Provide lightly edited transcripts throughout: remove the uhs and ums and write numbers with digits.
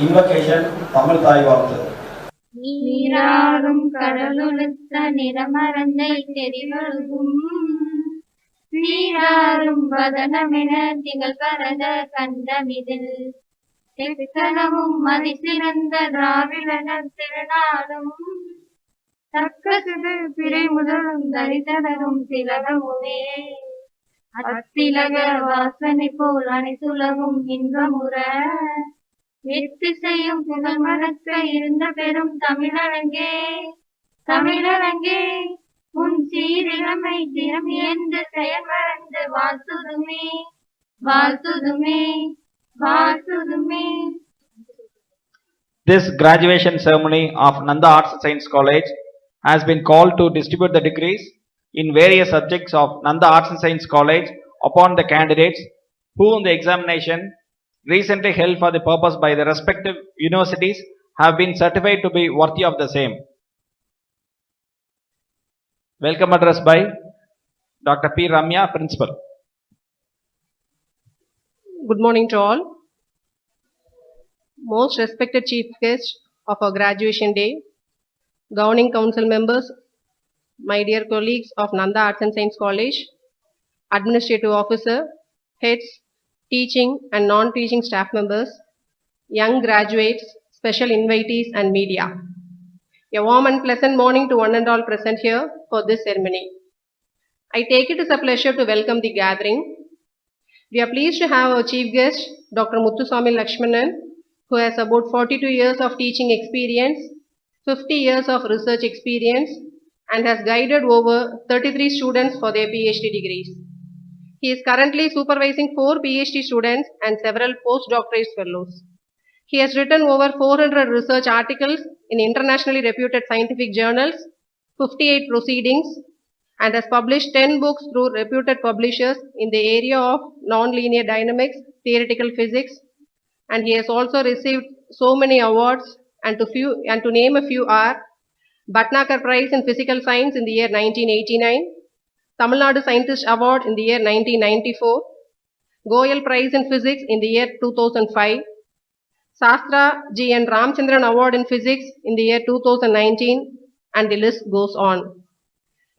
Invocation Tamil Thai Vaarthu. நீராறும் கடலுடுத்த நிறமரந்தை தெரிவழுகும் நீராறும் வதனமென திகழ் பரத கண்டமிதில் தெக்கனமும் மதிசிறந்த திராவிடர் திருநாடும் தக்கசிது பிறை முதலும் தரிதரும் திலகமுமே அத்திலக வாசனை போல் அனைத்துலகும் இன்பமுற எத்திசையும் புகழ் மணக்க இருந்த பெரும் தமிழரங்கே தமிழரங்கே உன் சீரிழமை திறமியந்து செயல்மறந்து வாழ்த்துதுமே வாழ்த்துதுமே வாழ்த்துதுமே. This graduation ceremony of Nanda Arts and Science College has been called to distribute the degrees in various subjects of Nanda Arts and Science College upon the candidates who in the examination recently held for the purpose by the respective universities have been certified to be worthy of the same. Welcome address by Dr. P. Ramya, Principal. Good morning to all. Most respected chief guest of our graduation day, governing council members, my dear colleagues of Nanda Arts and Science College, administrative officer, heads, teaching and non-teaching staff members, young graduates, special invitees and media. A warm and pleasant morning to one and all present here for this ceremony. I take it as a pleasure to welcome the gathering. We are pleased to have our chief guest, Dr. Muthuswamy Lakshmanan, who has about 42 years of teaching experience, 50 years of research experience, and has guided over 33 students for their PhD degrees. He is currently supervising 4 PhD students and several postdoctorate fellows. He has written over 400 research articles in internationally reputed scientific journals, 58 proceedings, and has published 10 books through reputed publishers in the area of nonlinear dynamics, theoretical physics, and he has also received so many awards, and to name a few are Bhatnagar Prize in Physical Science in the year 1989, Tamil Nadu Scientist Award in the year 1994, Goyal Prize in Physics in the year 2005, Sastra G. N. Ramchandran Award in Physics in the year 2019, and the list goes on.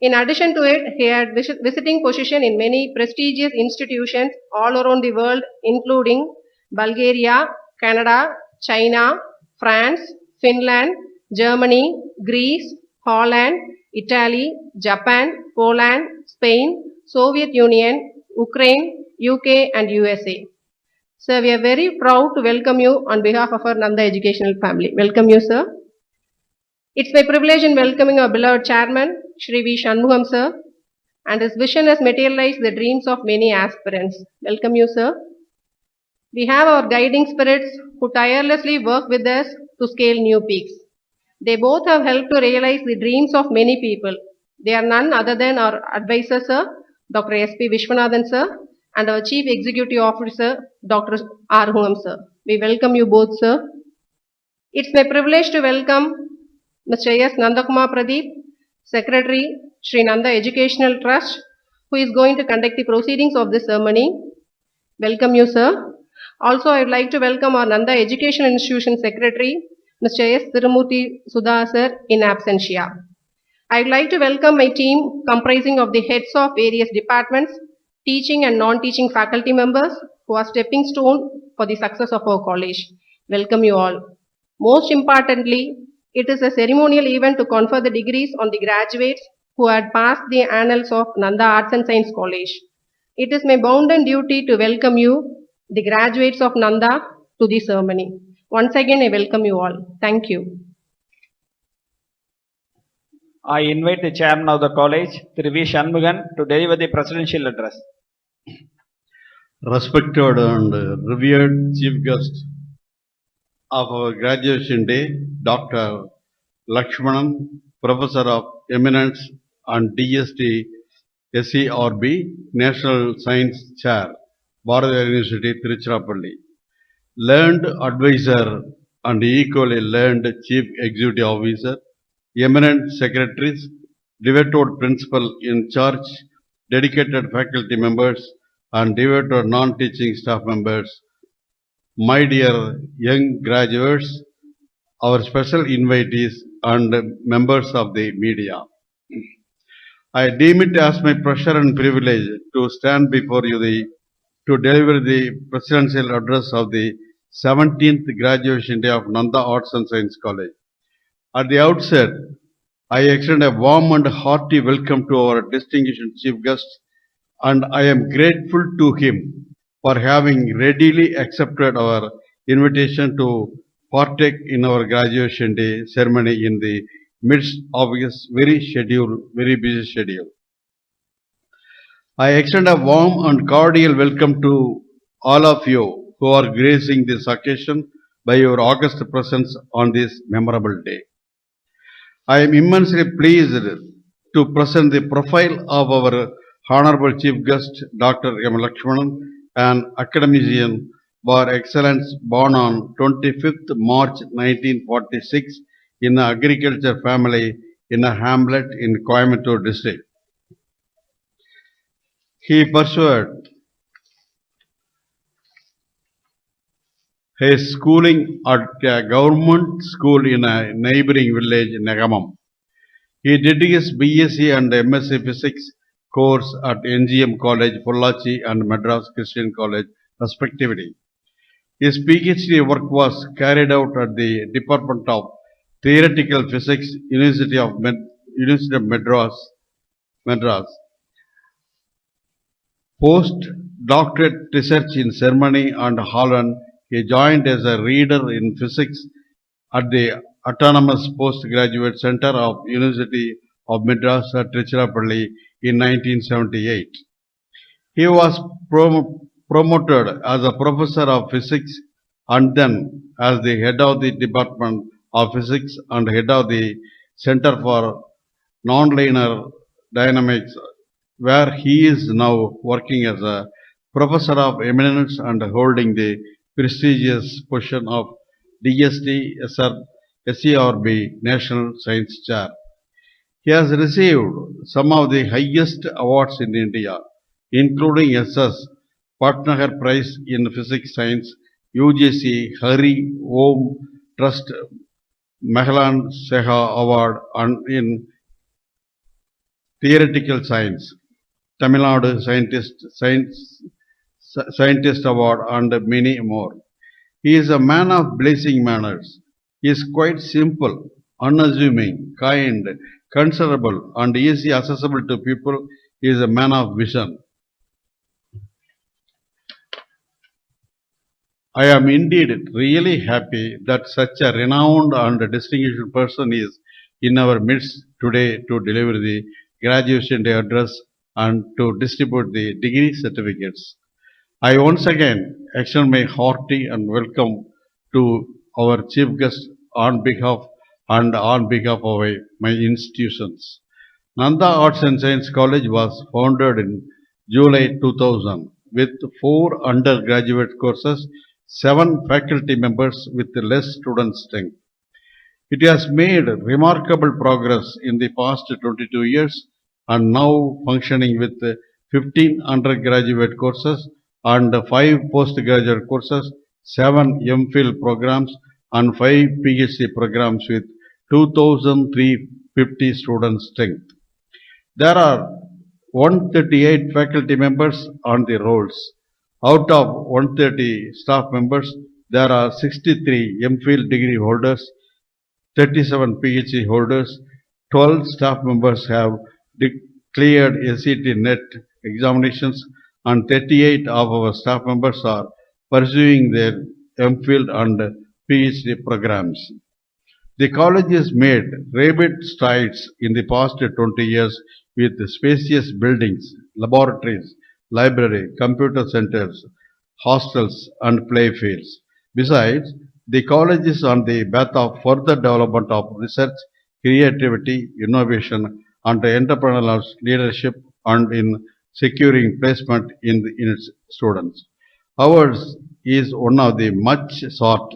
In addition to it, he had visiting position in many prestigious institutions all around the world, including Bulgaria, Canada, China, France, Finland, Germany, Greece, Holland, Italy, Japan, Poland, Spain, Soviet Union, Ukraine, UK, and USA. Sir, we are very proud to welcome you on behalf of our Nanda educational family. Welcome you, sir. It's my privilege in welcoming our beloved chairman, Shri V. Shanmugam, sir, and his vision has materialized the dreams of many aspirants. Welcome you, sir. We have our guiding spirits who tirelessly work with us to scale new peaks. They both have helped to realize the dreams of many people. They are none other than our advisor, sir, Dr. S.P. Vishwanathan, sir, and our Chief Executive Officer, Dr. R. Hungam, sir. We welcome you both, sir. It's my privilege to welcome Mr. S. Nandakumar Pradeep, Secretary, Sri Nanda Educational Trust, who is going to conduct the proceedings of this ceremony. Welcome you, sir. Also, I would like to welcome our Nanda Education Institution Secretary, Mr. S. Tirumurthy Sudha, sir, in absentia. I would like to welcome my team comprising of the heads of various departments, teaching and non-teaching faculty members who are stepping stone for the success of our college. Welcome you all. Most importantly, it is a ceremonial event to confer the degrees on the graduates who had passed the annals of Nanda Arts and Science College. It is my bounden duty to welcome you, the graduates of Nanda, to the ceremony. Once again, I welcome you all. Thank you. I invite the chairman of the college, Thiru V. Shanmugan, to deliver the presidential address. Respected and revered chief guest of our graduation day, Dr. Lakshmanan, Professor of Eminence and DST SERB, National Science Chair, Bharathiar University, Tiruchirappalli. Learned advisor and equally learned Chief Executive Officer, eminent secretaries, devoted principal in charge, dedicated faculty members, and devoted non-teaching staff members, my dear young graduates, our special invitees and members of the media. I deem it as my pleasure and privilege to stand before you to deliver the presidential address of the 17th graduation day of Nanda Arts and Science College. At the outset, I extend a warm and hearty welcome to our distinguished chief guest, and I am grateful to him for having readily accepted our invitation to partake in our graduation day ceremony in the midst of his very busy schedule. I extend a warm and cordial welcome to all of you who are gracing this occasion by your august presence on this memorable day. I am immensely pleased to present the profile of our Honorable Chief Guest, Dr. M. Lakshmanan, an academician for excellence born on 25th March 1946 in an agriculture family in a hamlet in Coimbatore district. He pursued his schooling at a government school in a neighboring village, Nagamam. He did his BSc and MSc Physics course at NGM College, Pollachi and Madras Christian College, respectively. His PhD work was carried out at the Department of Theoretical Physics, University of Madras. Post-doctorate research in Germany and Holland, he joined as a reader in physics at the Autonomous Postgraduate Center of University of Madras at Tiruchirappalli in 1978. He was promoted as a professor of physics and then as the head of the Department of Physics and head of the Center for Nonlinear Dynamics, where he is now working as a professor of eminence and holding the prestigious position of DST SERB National Science Chair. He has received some of the highest awards in India, including SS Patnagar Prize in Physics Science, UGC Hari Om Trust Meghalan Seha Award and in Theoretical Science, Tamil Nadu Scientist Award and many more. He is a man of blazing manners. He is quite simple, unassuming, kind, considerable and easy accessible to people. He is a man of vision. I am indeed really happy that such a renowned and distinguished person is in our midst today to deliver the graduation day address and to distribute the degree certificates. I once again extend my hearty and welcome to our chief guest on behalf of my institutions. Nanda Arts and Science College was founded in July 2000 with 4 undergraduate courses, 7 faculty members with less student strength. It has made remarkable progress in the past 22 years and now functioning with 15 undergraduate courses and 5 postgraduate courses, 7 MPhil programs and 5 PhD programs with 2,350 student strength. There are 138 faculty members on the rolls. Out of 130 staff members, there are 63 MPhil degree holders, 37 PhD holders, 12 staff members have cleared SET NET examinations and 38 of our staff members are pursuing their MPhil and PhD programs. The college has made rapid strides in the past 20 years with spacious buildings, laboratories, library, computer centers, hostels and play fields. Besides, the college is on the path of further development of research, creativity, innovation and entrepreneurial leadership and in securing placement in its students. Ours is one of the much sought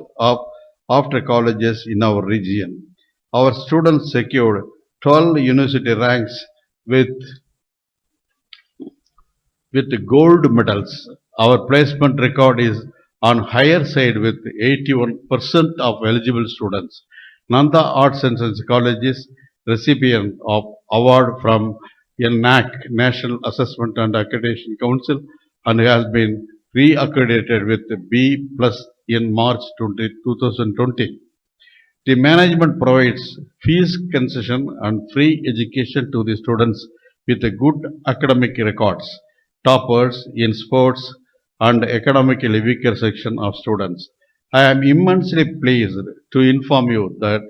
after colleges in our region. Our students secured 12 university ranks with gold medals. Our placement record is on higher side with 81% of eligible students. Nanda Arts and Science College is recipient of award from NAAC, National Assessment and Accreditation Council, and has been re-accredited with B plus in March 2020. The management provides fees concession and free education to the students with a good academic records, toppers in sports and academically weaker section of students. I am immensely pleased to inform you that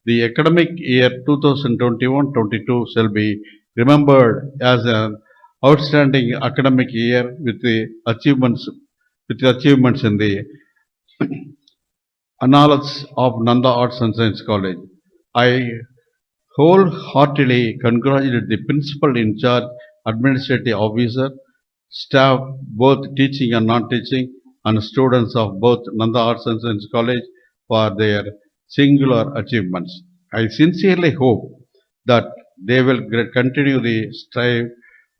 the academic year 2021-22 shall be remembered as an outstanding academic year with achievements in the annals of Nanda Arts and Science College. I wholeheartedly congratulate the principal in charge, administrative officer, staff both teaching and non-teaching, and students of both Nanda Arts and Science College for their singular achievements. I sincerely hope that they will continue the strive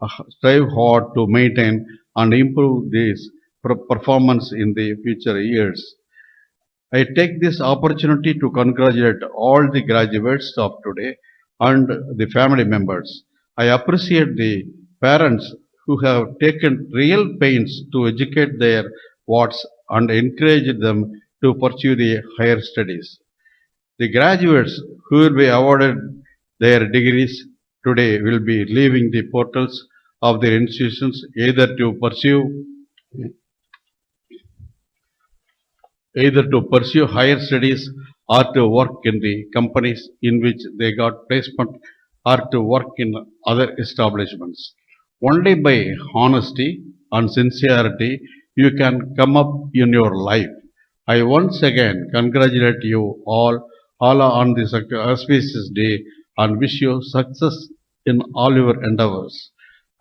hard to maintain and improve this performance in the future years. I take this opportunity to congratulate all the graduates of today and the family members. I appreciate the parents who have taken real pains to educate their wards and encourage them to pursue the higher studies. The graduates who will be awarded their degrees today will be leaving the portals of their institutions either to pursue higher studies or to work in the companies in which they got placement or to work in other establishments. Only by honesty and sincerity you can come up in your life. I once again congratulate you all on this auspicious day and wish you success in all your endeavors.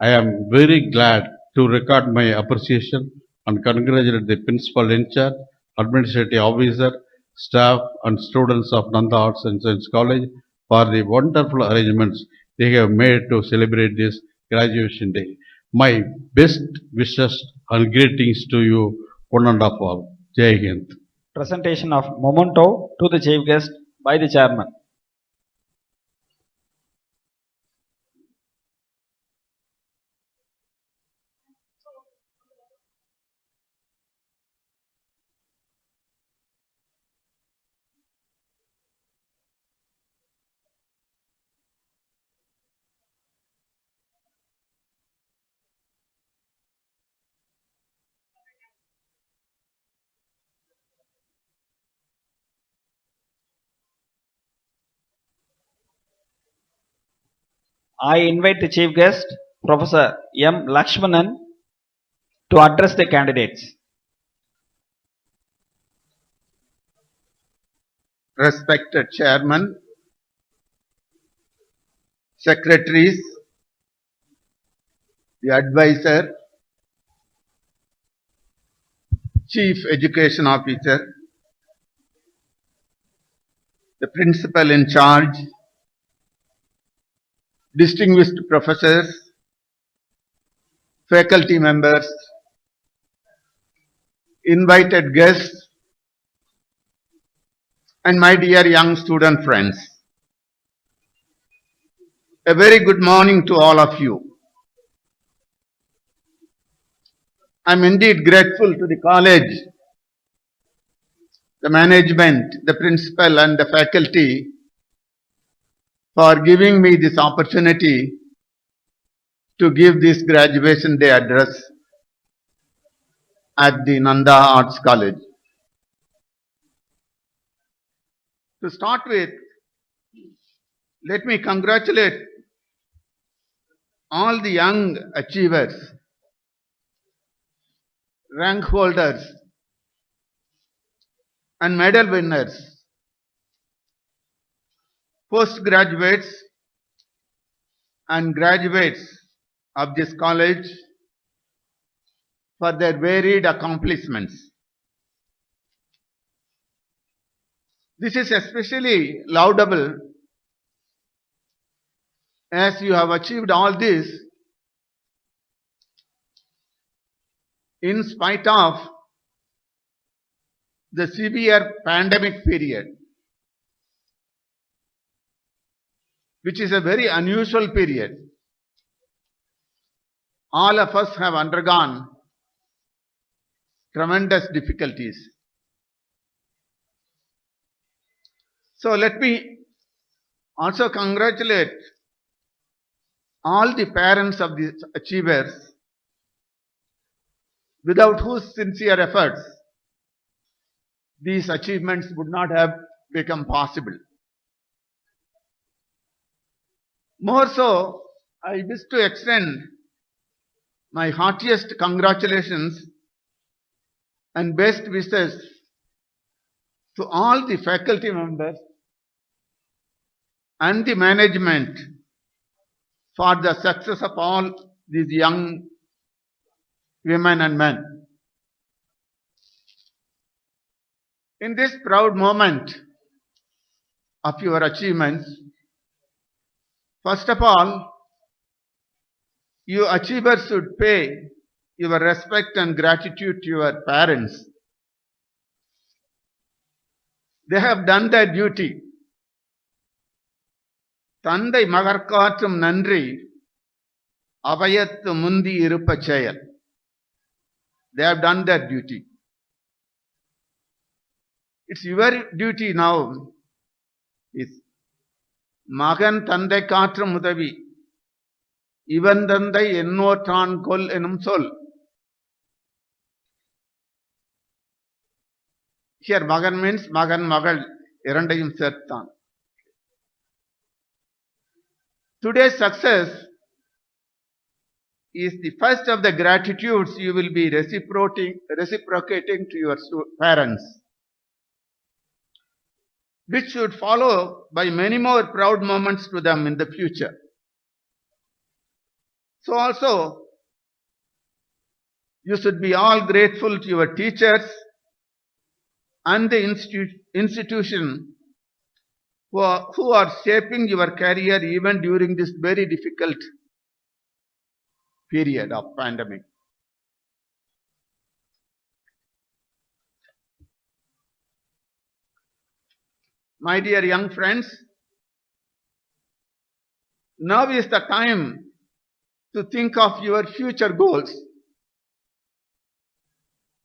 I am very glad to record my appreciation and congratulate the principal in charge, administrative officer, staff and students of Nanda Arts and Science College for the wonderful arrangements they have made to celebrate this graduation day. My best wishes and greetings to you, one and all. Jai Hind. Presentation of memento to the chief guest by the chairman. I invite the chief guest, Professor M. Lakshmanan, to address the candidates. Respected Chairman, Secretaries, the Advisor, Chief Education Officer, the Principal in Charge, distinguished professors, faculty members, invited guests, and my dear young student friends. A very good morning to all of you. I am indeed grateful to the college, the management, the principal and the faculty for giving me this opportunity to give this graduation day address at the Nanda Arts College. To start with, let me congratulate all the young achievers, rank holders and medal winners, postgraduates and graduates of this college for their varied accomplishments. This is especially laudable as you have achieved all this in spite of the severe pandemic period, which is a very unusual period. All of us have undergone tremendous difficulties. So let me also congratulate all the parents of these achievers, without whose sincere efforts these achievements would not have become possible. More so, I wish to extend my heartiest congratulations and best wishes to all the faculty members and the management for the success of all these young women and men. In this proud moment of your achievements, first of all, you achievers should pay your respect and gratitude to your parents. They have done their duty. தந்தை மகற்காற்றும் நன்றி அபயத்து முந்தி இருப்ப செயல். They have done their duty. It's your duty now. Is மகன் தந்தை காற்றும் உதவி இவன் தந்தை என்னோற்றான் கொல் எனும் சொல். Here மகன் means மகன் மகள் இரண்டையும் சேர்த்தான். Today's success is the first of the gratitudes you will be reciprocating to your parents, which should follow by many more proud moments to them in the future. So also, you should be all grateful to your teachers and the institution who are shaping your career even during this very difficult period of pandemic. My dear young friends, now is the time to think of your future goals.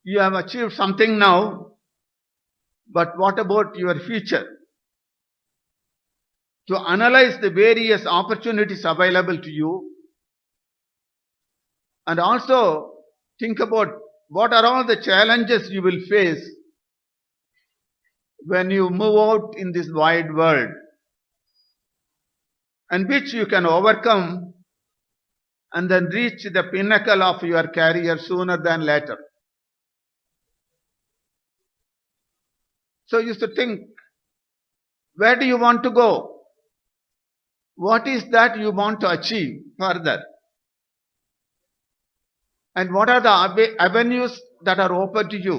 You have achieved something now, but what about your future? To analyze the various opportunities available to you, and also think about what are all the challenges you will face when you move out in this wide world, and which you can overcome and then reach the pinnacle of your career sooner than later. So you should think, where do you want to go? What is that you want to achieve further? And what are the avenues that are open to you?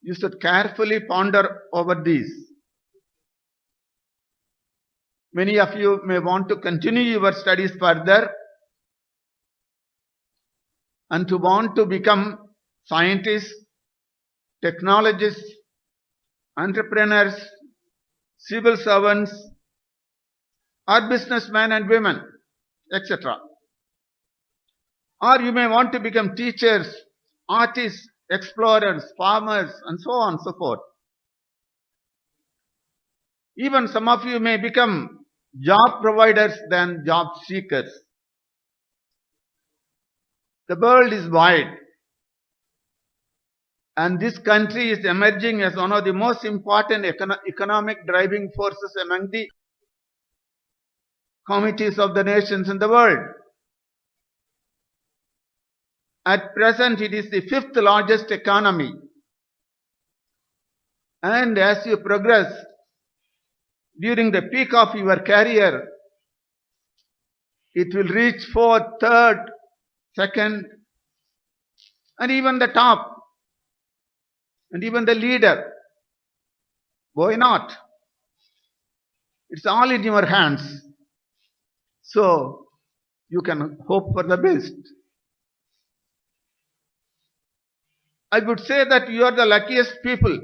You should carefully ponder over these. Many of you may want to continue your studies further and to want to become scientists, technologists, entrepreneurs, civil servants, or businessmen and women, etc. Or you may want to become teachers, artists, explorers, farmers, and so on and so forth. Even some of you may become job providers than job seekers. The world is wide, and this country is emerging as one of the most important economic driving forces among the committees of the nations in the world. At present, it is the 5th largest economy. And as you progress during the peak of your career, it will reach 4th, 3rd, 2nd, and even the top, and even the leader. Why not? It's all in your hands. So you can hope for the best. I would say that you are the luckiest people,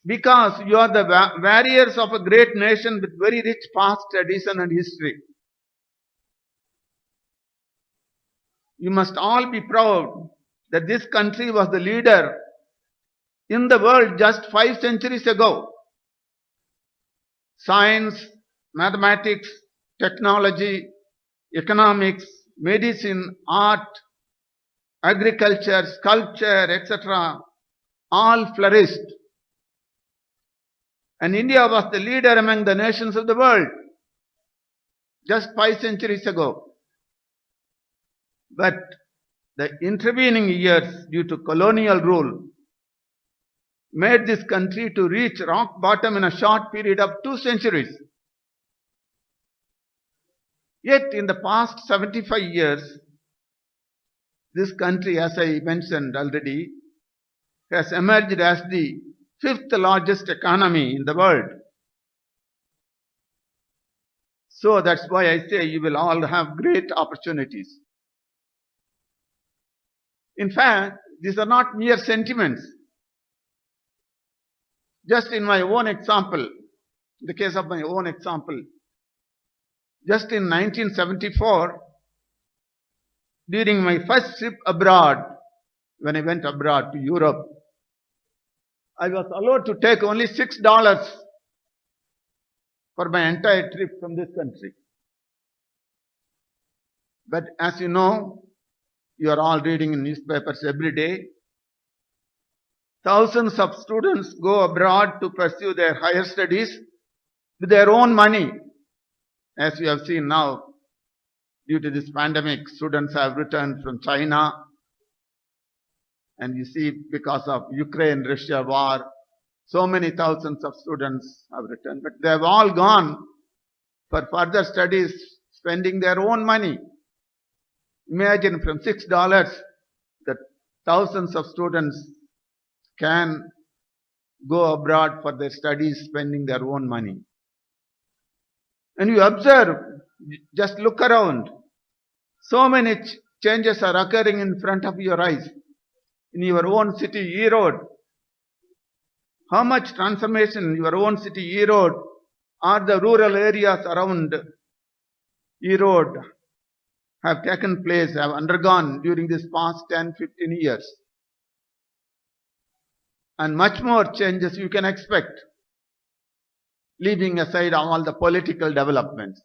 because you are the warriors of a great nation with very rich past tradition and history. You must all be proud that this country was the leader in the world just 5 centuries ago. Science, mathematics, technology, economics, medicine, art, agriculture, sculpture, etc. all flourished. And India was the leader among the nations of the world just 5 centuries ago. But the intervening years due to colonial rule made this country to reach rock bottom in a short period of 2 centuries. Yet in the past 75 years, this country, as I mentioned already, has emerged as the 5th largest economy in the world. So that's why I say you will all have great opportunities. In fact, these are not mere sentiments. Just in my own example, in the case of my own example, just in 1974, during my first trip abroad, when I went abroad to Europe, I was allowed to take only $6 for my entire trip from this country. But as you know, you are all reading in newspapers every day. Thousands of students go abroad to pursue their higher studies with their own money. As you have seen now, due to this pandemic, students have returned from China. And you see, because of Ukraine-Russia war, so many thousands of students have returned. But they have all gone for further studies, spending their own money. Imagine from $6 that thousands of students can go abroad for their studies, spending their own money. And you observe, just look around. So many changes are occurring in front of your eyes. In your own city, Erode. How much transformation in your own city, Erode, or the rural areas around Erode have taken place, have undergone during this past 10, 15 years. And much more changes you can expect, leaving aside all the political developments.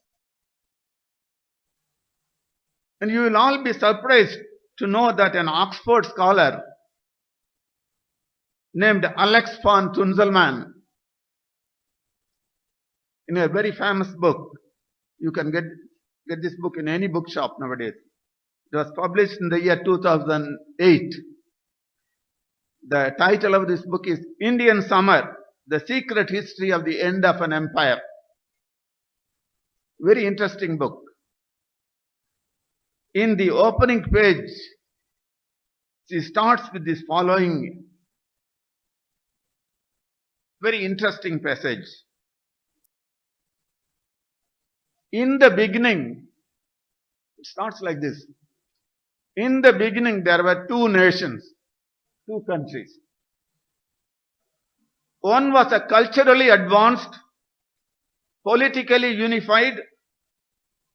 And you will all be surprised to know that an Oxford scholar named Alex von Tunzelmann, in a very famous book, you can get this book in any bookshop nowadays. It was published in the year 2008. The title of this book is Indian Summer, The Secret History of the End of an Empire. Very interesting book. In the opening page, she starts with this following very interesting passage. In the beginning, it starts like this. In the beginning, there were 2 nations, 2 countries. One was a culturally advanced, politically unified,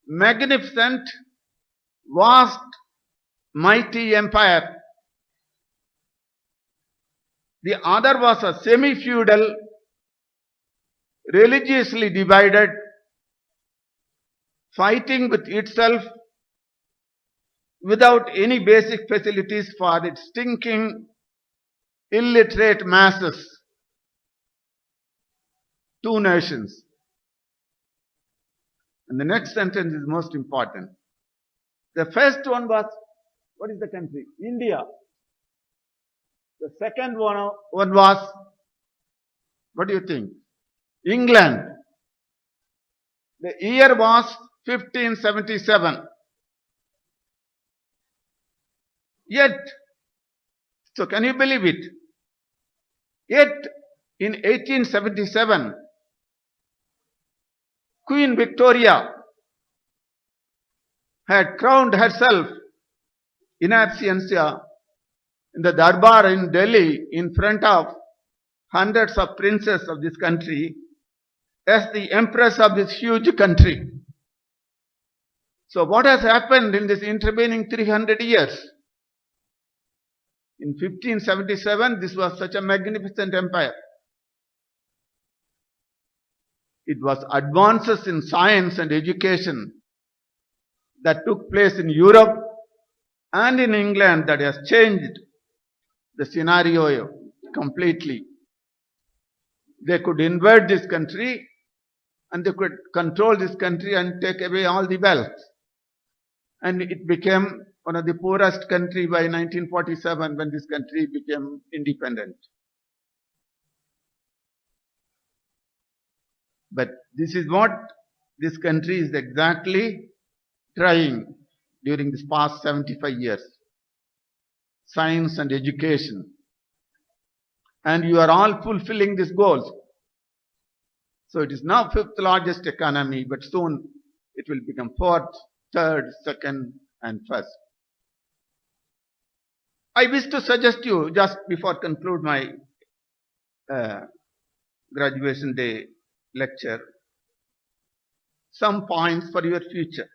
magnificent, vast, mighty empire. The other was a semi-feudal, religiously divided, fighting with itself without any basic facilities for its stinking, illiterate masses. 2 nations. And the next sentence is most important. The first one was, what is the country? India. The second one was, what do you think? England. The year was 1577. Yet, so can you believe it? Yet, in 1877, Queen Victoria had crowned herself in absentia in the Darbar in Delhi in front of hundreds of princes of this country as the empress of this huge country. So what has happened in this intervening 300 years? In 1577, this was such a magnificent empire. It was advances in science and education that took place in Europe and in England that has changed the scenario completely. They could invade this country and they could control this country and take away all the wealth. And it became one of the poorest country by 1947 when this country became independent. But this is what this country is exactly trying during this past 75 years. Science and education. And you are all fulfilling these goals. So it is now fifth largest economy, but soon it will become fourth, third, second, and first. I wish to suggest you, just before conclude my graduation day lecture, some points for your future.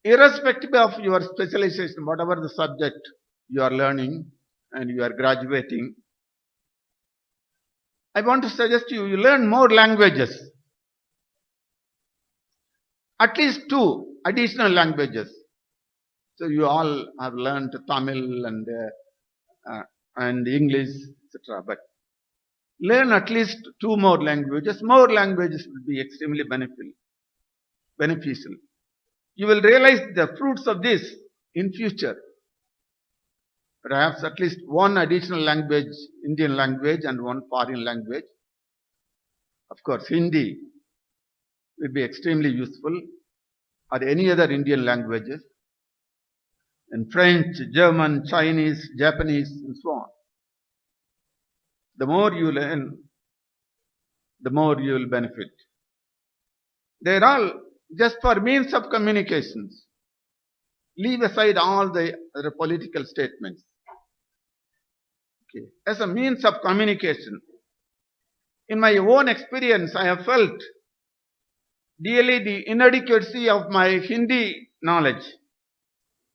Irrespective of your specialization, whatever the subject you are learning and you are graduating, I want to suggest you learn more languages. At least 2 additional languages. So you all have learned Tamil and English, etc. But learn at least 2 more languages. More languages will be extremely beneficial. You will realize the fruits of this in future. Perhaps at least 1 additional language, Indian language, and 1 foreign language. Of course, Hindi will be extremely useful, or any other Indian languages, and French, German, Chinese, Japanese, and so on. The more you learn, the more you will benefit. They are all just for means of communications. Leave aside all the other political statements. Okay. As a means of communication, in my own experience, I have felt really the inadequacy of my Hindi knowledge.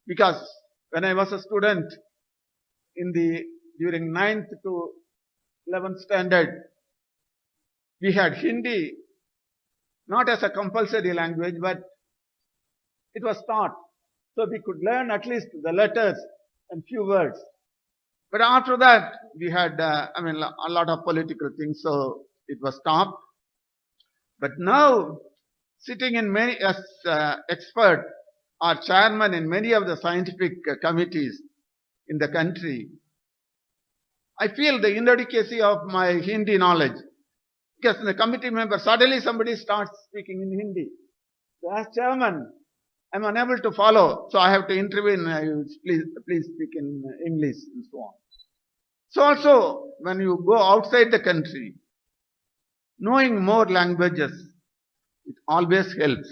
Because when I was a student during 9th to 11th standard, we had Hindi not as a compulsory language, but it was taught. So we could learn at least the letters and few words. But after that, we had, a lot of political things, so it was stopped. But now, sitting in many as expert or chairman in many of the scientific committees in the country, I feel the inadequacy of my Hindi knowledge. Because the committee member, suddenly somebody starts speaking in Hindi. So as chairman, I'm unable to follow, so I have to intervene. Please speak in English and so on. So also, when you go outside the country, knowing more languages, it always helps.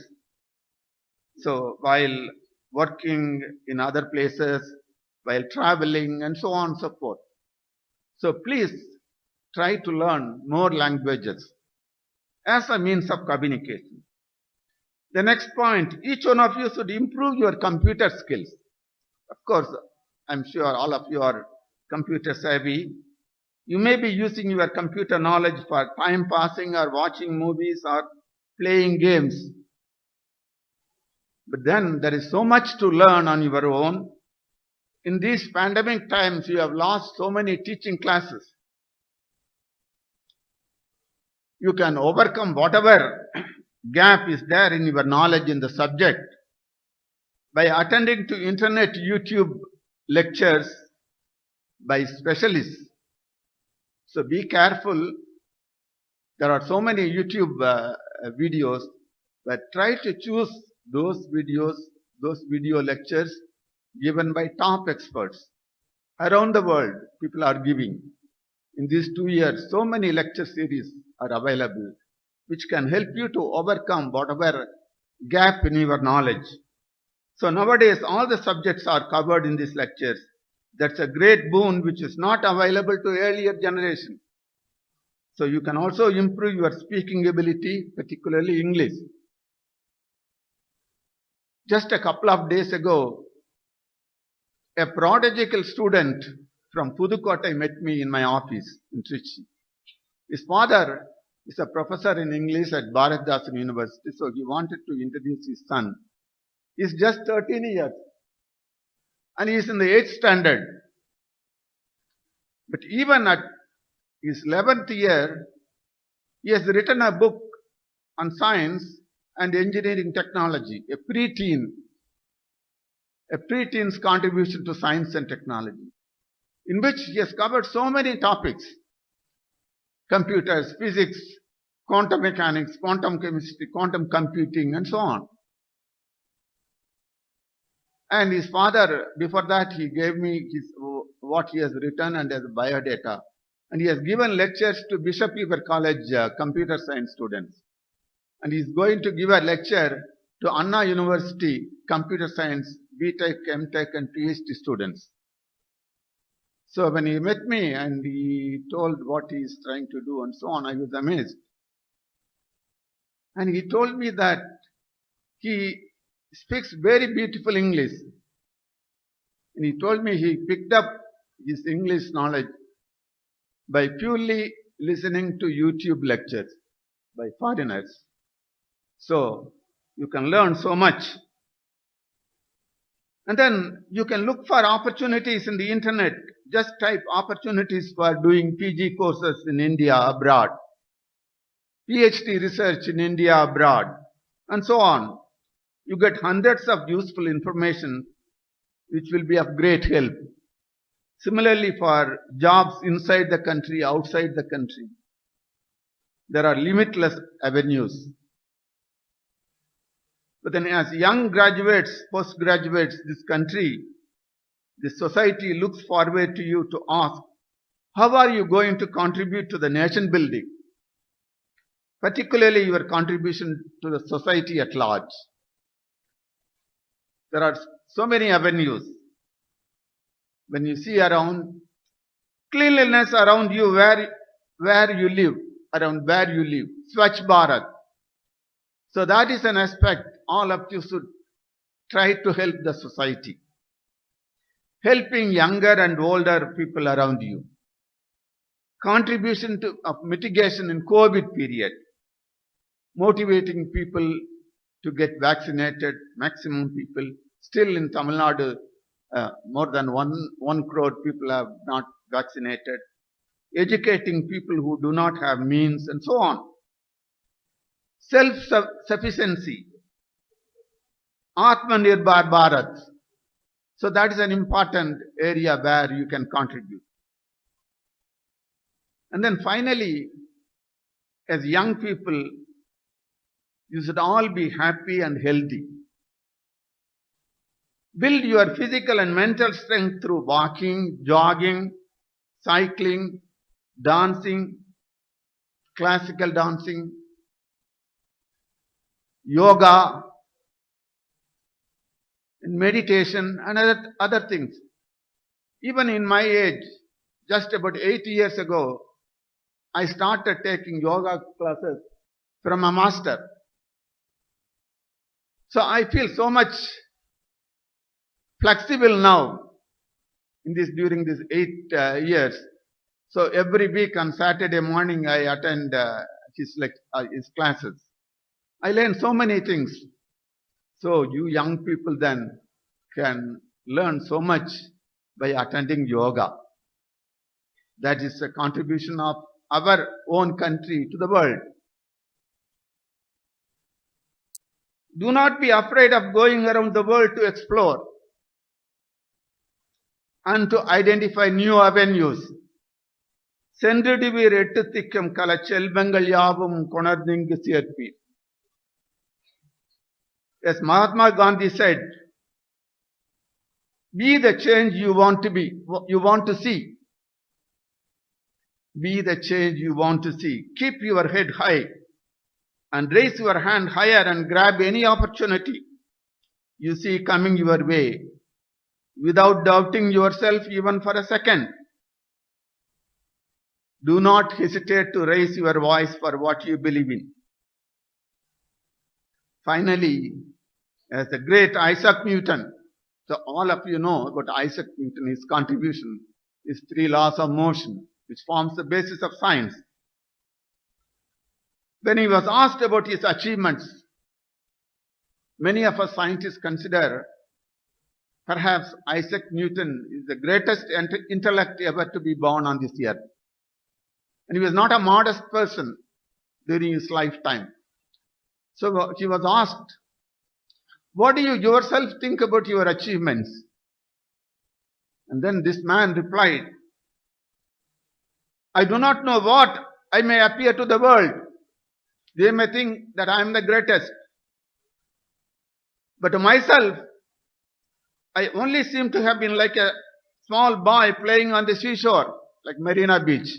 So while working in other places, while traveling, and so on and so forth. So please try to learn more languages as a means of communication. The next point, each one of you should improve your computer skills. Of course, I'm sure all of you are computer savvy. You may be using your computer knowledge for time passing or watching movies or playing games. But then there is so much to learn on your own. In these pandemic times, you have lost so many teaching classes. You can overcome whatever gap is there in your knowledge in the subject by attending to internet YouTube lectures by specialists. So be careful. There are so many YouTube videos, but try to choose those videos, those video lectures given by top experts. Around the world, people are giving. In these 2 years, so many lecture series are available, which can help you to overcome whatever gap in your knowledge. So nowadays, all the subjects are covered in these lectures. That's a great boon which is not available to earlier generation. So you can also improve your speaking ability, particularly English. Just a couple of days ago, a prodigal student from Pudukkottai met me in my office in Trichy. His father is a professor in English at Bharatdasan University, so he wanted to introduce his son. He's just 13 years and he is in the 8th standard. But even at his 11th year, he has written a book on science and engineering technology, a preteen's contribution to science and technology, in which he has covered so many topics: computers, physics, quantum mechanics, quantum chemistry, quantum computing, and so on. And his father, before that, he gave me what he has written and as biodata. And he has given lectures to Bishop Weber College computer science students. And he is going to give a lecture to Anna University computer science BTech, MTech and PhD students. So when he met me and he told what he is trying to do and so on, I was amazed. And he told me that he speaks very beautiful English. And he told me he picked up his English knowledge by purely listening to YouTube lectures by foreigners. So you can learn so much. And then you can look for opportunities in the internet. Just type opportunities for doing PG courses in India abroad, PhD research in India abroad, and so on. You get hundreds of useful information which will be of great help. Similarly, for jobs inside the country, outside the country, there are limitless avenues. But then as young graduates, postgraduates, this country, this society looks forward to you to ask, how are you going to contribute to the nation building? Particularly your contribution to the society at large. There are so many avenues. When you see around, cleanliness around you, where you live, Swachh Bharat. So that is an aspect all of you should try to help the society. Helping younger and older people around you. Contribution of mitigation in COVID period. Motivating people to get vaccinated, maximum people. Still in Tamil Nadu, more than 1 crore people have not vaccinated. Educating people who do not have means and so on. Self-sufficiency. Atmanirbhar Bharat. So that is an important area where you can contribute. And then finally, as young people, you should all be happy and healthy. Build your physical and mental strength through walking, jogging, cycling, dancing, classical dancing, yoga, and meditation and other things. Even in my age, just about 8 years ago, I started taking yoga classes from a master. So I feel so much flexible now during these 8 years. So every week on Saturday morning I attend his classes. I learn so many things. So you young people then can learn so much by attending yoga. That is a contribution of our own country to the world. Do not be afraid of going around the world to explore and to identify new avenues. Sendidivi rettuthikkum kala chelvangal yavum konarningu sierpi. As Mahatma Gandhi said, be the change you want to see. Be the change you want to see. Keep your head high and raise your hand higher and grab any opportunity you see coming your way. without doubting yourself even for a second. Do not hesitate to raise your voice for what you believe in. Finally, as the great Isaac Newton, so all of you know about Isaac Newton, his contribution, his 3 laws of motion, which forms the basis of science. When he was asked about his achievements, many of us scientists consider perhaps Isaac Newton is the greatest intellect ever to be born on this earth. And he was not a modest person during his lifetime. So he was asked, what do you yourself think about your achievements? And then this man replied, I do not know what I may appear to the world. They may think that I am the greatest. But to myself, I only seem to have been like a small boy playing on the seashore, like Marina Beach.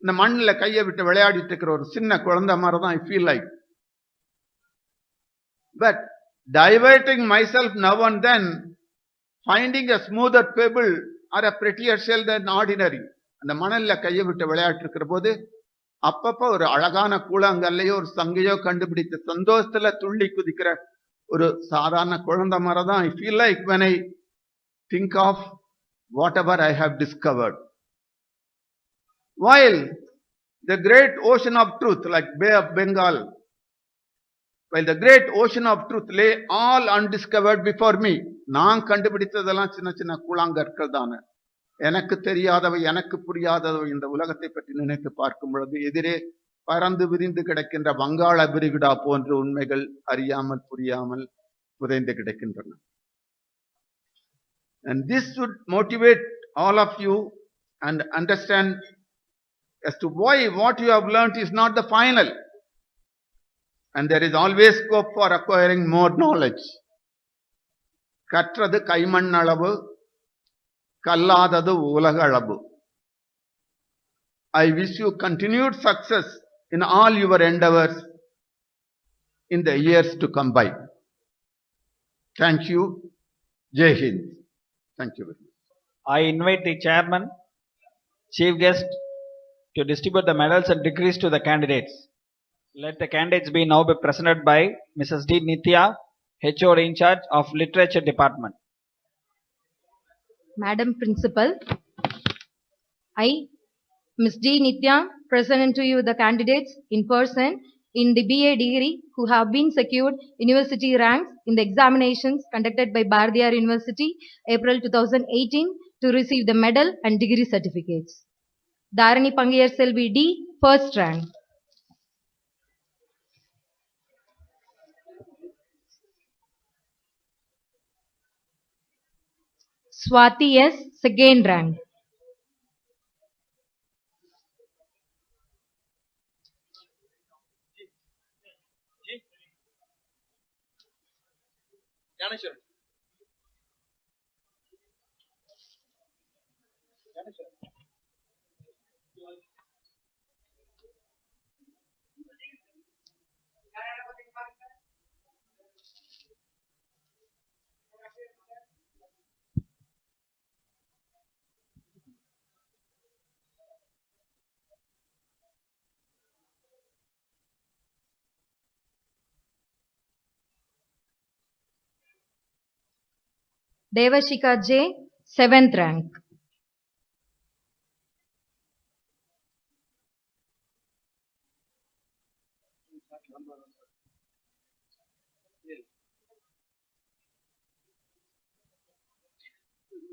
இந்த மண்ணில் கையை விட்டு விளையாடிட்டு இருக்கிற ஒரு சின்ன குழந்தை மாதிரி தான் I feel like. But diverting myself now and then, finding a smoother pebble or a prettier shell than ordinary. அந்த மணல்ல கையை விட்டு விளையாட்டு இருக்கிற போது அப்பப்ப ஒரு அழகான கூழாங்கல்லையோ ஒரு சங்கையோ கண்டுபிடித்து சந்தோஷத்துல துள்ளி குதிக்கிற ஒரு சாதாரண குழந்தை மாதிரி தான் I feel like when I think of whatever I have discovered. While the great ocean of truth, like Bay of Bengal, while the great ocean of truth lay all undiscovered before me, நான் கண்டுபிடித்ததெல்லாம் சின்ன சின்ன கூழாங்கற்கள் தானே. எனக்கு தெரியாதவை, எனக்கு புரியாதவை இந்த உலகத்தை பற்றி நினைத்து பார்க்கும் பொழுது எதிரே பறந்து விரிந்து கிடக்கின்ற வங்காள விரிகுடா போன்ற உண்மைகள் அறியாமல் புரியாமல் புதைந்து கிடக்கின்றன. And this would motivate all of you and understand as to why what you have learnt is not the final. And there is always scope for acquiring more knowledge. கற்றது கைமண் அளவு, கல்லாதது உலக அளவு. I wish you continued success in all your endeavors in the years to come by. Thank you. Jai Hind. Thank you very much. I invite the chairman, chief guest, to distribute the medals and degrees to the candidates. Let the candidates be now presented by Mrs. D. Nithya, HOD in charge of Literature Department. Madam Principal, I, Ms. D. Nithya, present to you the candidates in person in the BA degree who have been secured university ranks in the examinations conducted by Bardiyar University, April 2018, to receive the medal and degree certificates. Dharani Pangiyar Selvi D, first rank. Swati S, second rank. Devashika J, 7th rank.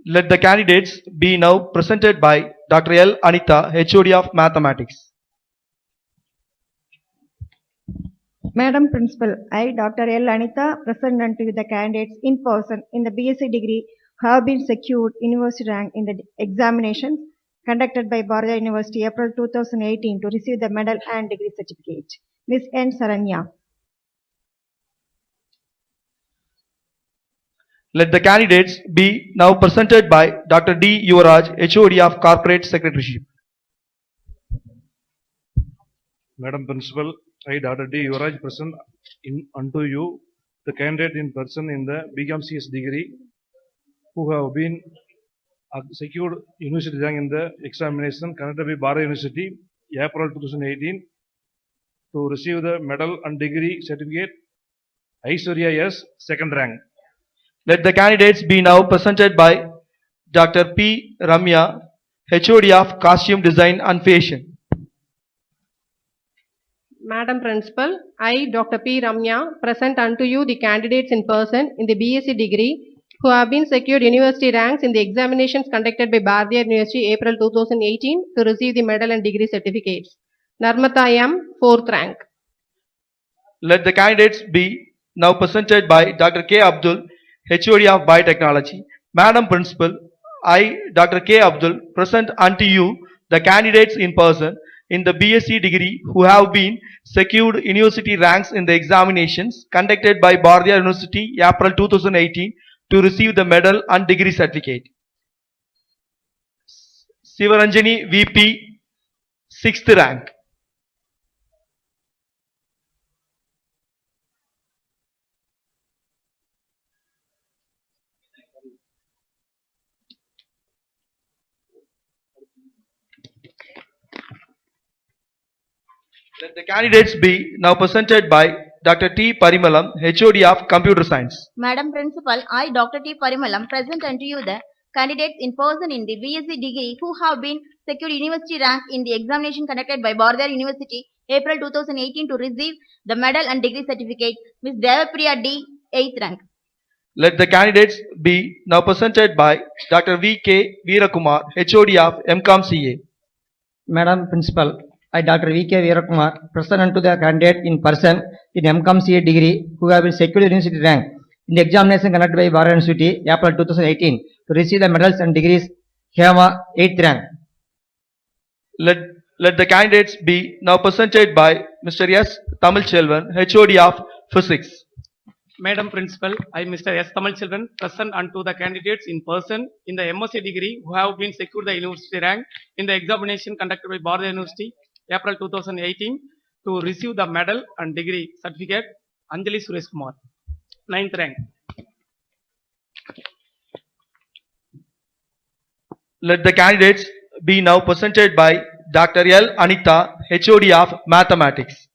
Let the candidates be now presented by Dr. L. Anita, HOD of Mathematics. Madam Principal, I, Dr. L. Anita, present unto you the candidates in person in the BSc degree who have been secured university rank in the examinations conducted by Bardiyar University, April 2018, to receive the medal and degree certificate. Ms. N. Saranya. Let the candidates be now presented by Dr. D. Yuvaraj, HOD of Corporate Secretaryship. Madam Principal, I, Dr. D. Yuvaraj, present unto you the candidate in person in the BCom-CS degree who have been secured university rank in the examination conducted by Bharat University, April 2018, to receive the medal and degree certificate. Aishwarya S, second rank. Let the candidates be now presented by Dr. P. Ramya, HOD of Costume Design and Fashion. Madam Principal, I, Dr. P. Ramya, present unto you the candidates in person in the BSc degree who have been secured university ranks in the examinations conducted by Bharatiya University, April 2018, to receive the medal and degree certificates. Narmata M, fourth rank. Let the candidates be now presented by Dr. K. Abdul, HOD of Biotechnology. Madam Principal, I, Dr. K. Abdul, present unto you the candidates in person in the BSc degree who have been secured university ranks in the examinations conducted by Bharatiya University, April 2018, to receive the medal and degree certificate. Sivaranjani VP, 6th rank. Let the candidates be now presented by Dr. T. Parimalam, HOD of Computer Science. Madam Principal, I, Dr. T. Parimalam, present unto you the candidates in person in the BSc degree who have been secured university rank in the examination conducted by Bharatiya University, April 2018, to receive the medal and degree certificate. Ms. Devapriya D, 8th rank. Let the candidates be now presented by Dr. V. K. Veerakumar, HOD of MCOM CA. Madam Principal, I, Dr. V. K. Veerakumar, present unto the candidate in person in MCOM CA degree who have been secured university rank in the examination conducted by Bharatiya University, April 2018, to receive the medals and degrees. Hema, 8th rank. Let the candidates be now presented by Mr. S. Tamil Selvan, HOD of Physics. Madam Principal, I, Mr. S. Tamil Selvan, present unto the candidates in person in the MSc degree who have been secured the university rank in the examination conducted by Bharatiya University, April 2018, to receive the medal and degree certificate. Anjali Suresh Kumar, 9th rank. Let the candidates be now presented by Dr. L. Anita, HOD of Mathematics.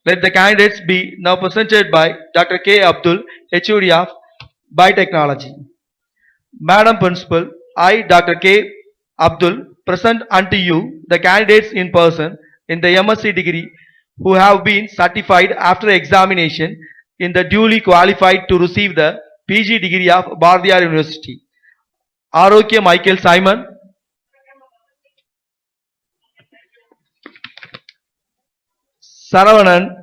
Let the candidates be now presented by Dr. K. Abdul, HOD of Biotechnology. Madam Principal, I, Dr. K. Abdul, present unto you the candidates in person in the MSc degree who have been certified after examination in the duly qualified to receive the PG degree of Bharatiya University. Arokya Michael Simon, Saravanan,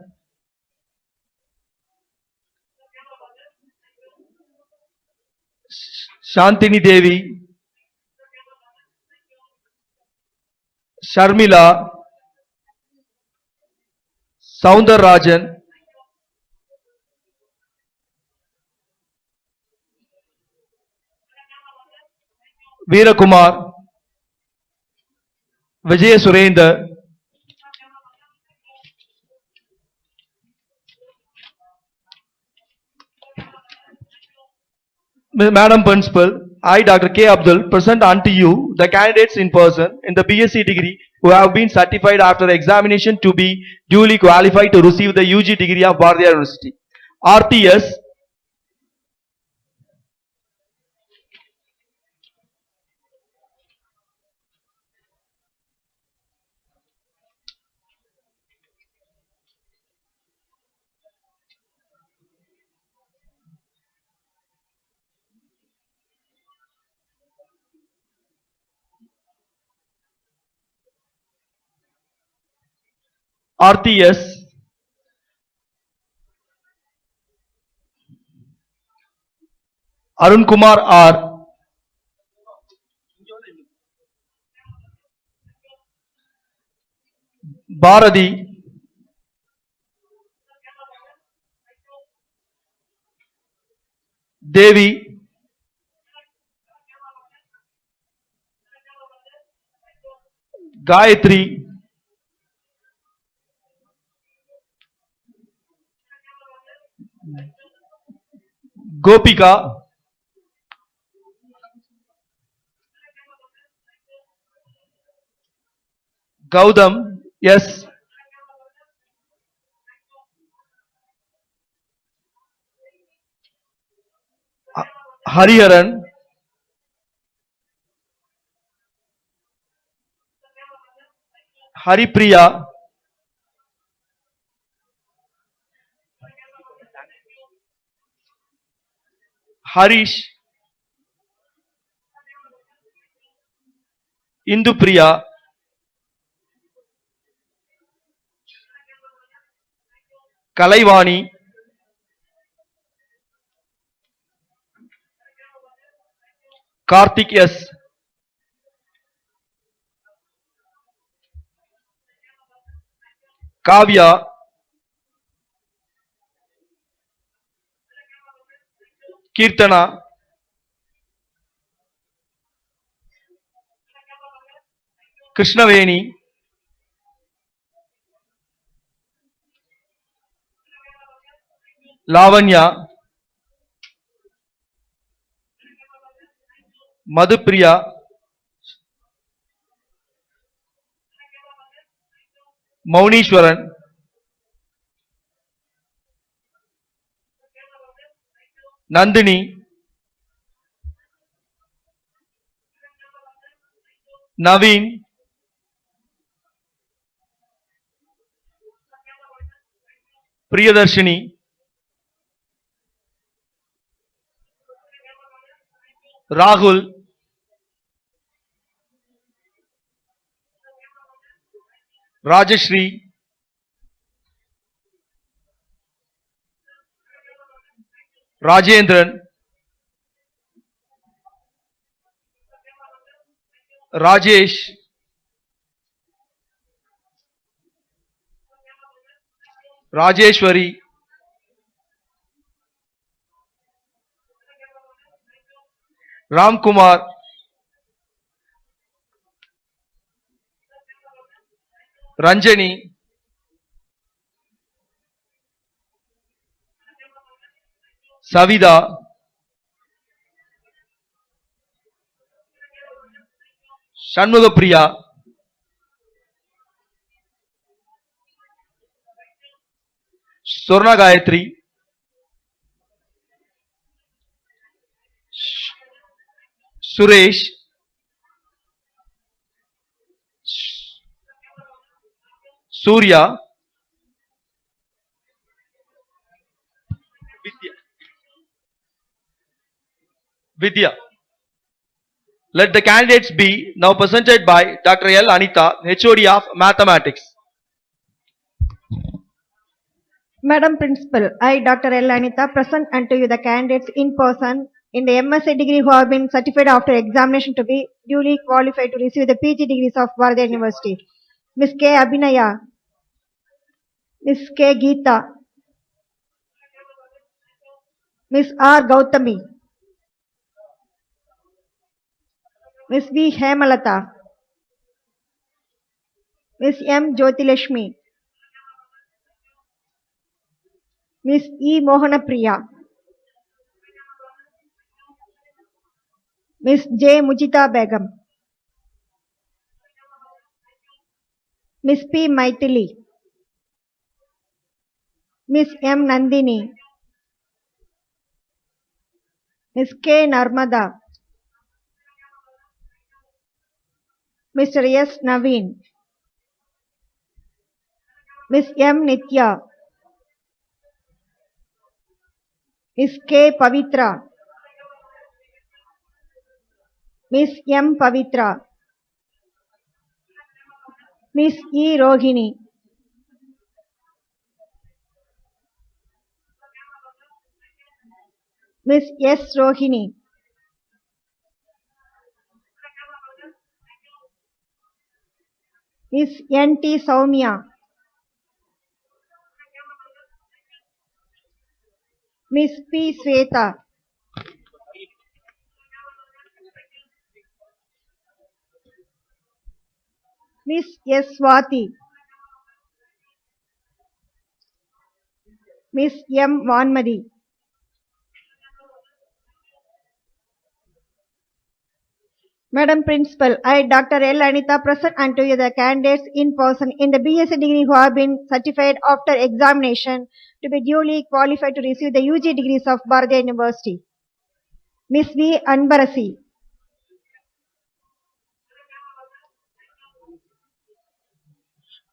Shantini Devi, Sharmila, Soundararajan, Veerakumar, Vijay Surender, Madam Principal, I, Dr. K. Abdul, present unto you the candidates in person in the BSc degree who have been certified after examination to be duly qualified to receive the UG degree of Bharatiya University. RTS, Arun Kumar R, Bharati, Devi, Gayatri, Gopika, Gautam, yes. Hariharan, Haripriya, Harish, Indupriya, Kalaivani, Karthik, yes. Kavya, Kirtana, Krishnaveni, Lavanya, Madhupriya, Maunishwaran, Nandini, Naveen, Priyadarshini, Rahul, Rajashri, Rajendran, Rajesh, Rajeshwari, Ramkumar, Ranjani, Savida, Shanmugapriya, Swarna Gayatri, Suresh, Surya, Vidya. Let the candidates be now presented by Dr. L. Anita, HOD of Mathematics. Madam Principal, I, Dr. L. Anita, present unto you the candidates in person in the MSc degree who have been certified after examination to be duly qualified to receive the PG degrees of Bharathiar University. Ms. K. Abhinaya, Ms. K. Geeta, Ms. R. Gautami, Ms. V. Hemalata, Ms. M. Jyotilashmi, Ms. E. Mohanapriya, Ms. J. Mujita Begum, Ms. P. Maithili, Ms. M. Nandini, Ms. K. Narmada, Mr. S. Naveen, Ms. M. Nitya, Ms. K. Pavitra, Ms. M. Pavitra, Ms. E. Rohini, Ms. S. Rohini, Ms. N. T. Soumya, Ms. P. Sweta, Miss S. Swati, Miss M. Vanmadi, Madam Principal, I, Dr. L. Anita, present unto you the candidates in person in the BSc degree who have been certified after examination to be duly qualified to receive the UG degrees of Bharatiya University. Miss V. Anbarasi,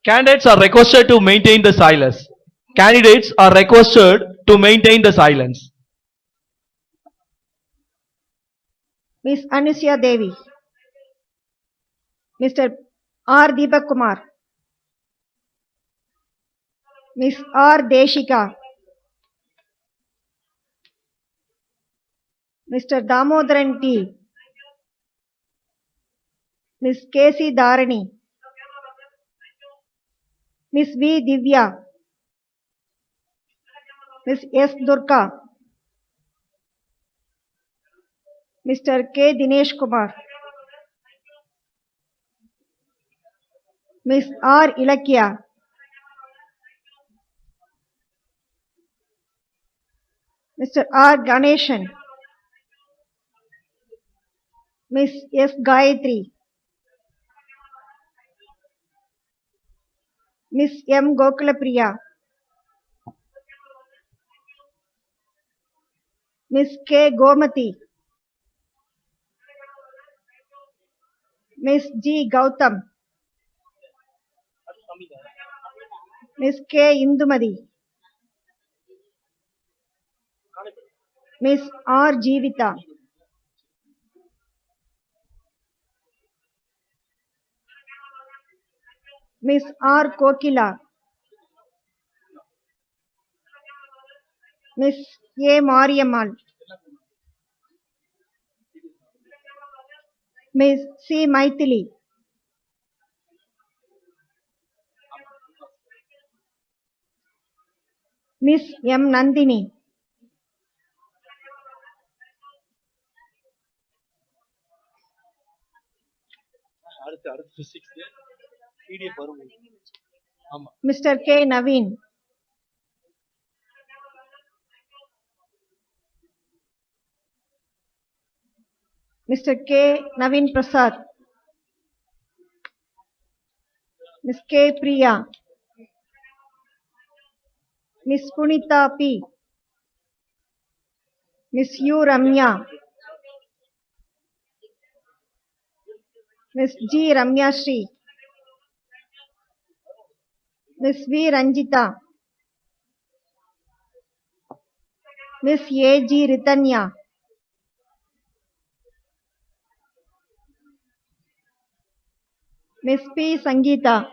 Candidates are requested to maintain the silence. Candidates are requested to maintain the silence. Miss Anusya Devi, Mr. R. Deepak Kumar, Miss R. Deshika, Mr. Damodaran T, Miss K.C. Dharani, Miss V. Divya, Miss S. Durga, Mr. K. Dinesh Kumar, Miss R. Ilakya, Mr. R. Ganeshan, Miss S. Gayatri, Miss M. Gokulapriya, Miss K. Gomati, Miss G. Gautam, Miss K. Indumadi, Miss R. Jeevita, Miss R. Kokila, Miss A. Mariammal, Miss C. Maithili, Miss M. Nandini, Mr. K. Naveen, Mr. K. Naveen Prasad, Miss K. Priya, Miss Punita P, Miss U. Ramya, Miss G. Ramya Shri, Miss V. Ranjita, Miss A. G. Ritanya, Miss P. Sangeeta,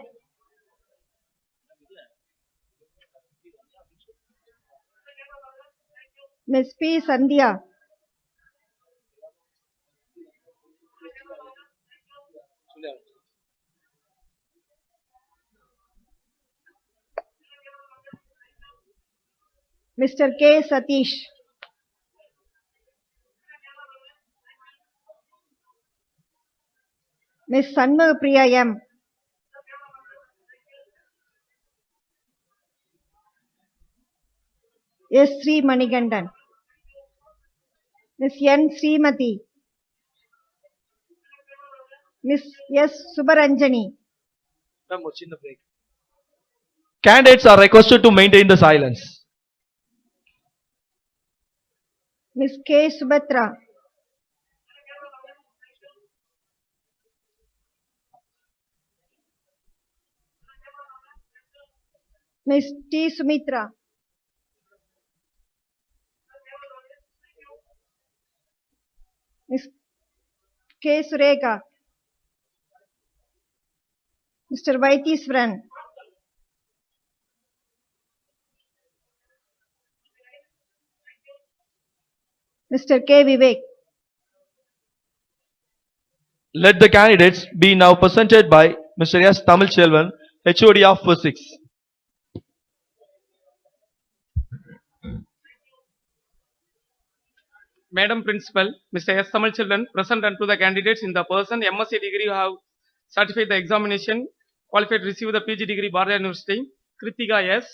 Miss P. Sandhya, Mr. K. Satish, Miss Sanmugha Priya M, S. Sri Manigandan, Miss N. Srimati, Miss S. Subaranjani, Candidates are requested to maintain the silence. Miss K. Subhatra, Miss T. Sumitra, Miss K. Sureka, Mr. Vaitiswaran, Mr. K. Vivek, Let the candidates be now presented by Mr. S. Tamil Selvan, HOD of Physics. Madam Principal, Mr. S. Tamil Children present unto the candidates in the person MSc degree who have certified the examination, qualified to receive the PG degree, Bardha University. Kritika S.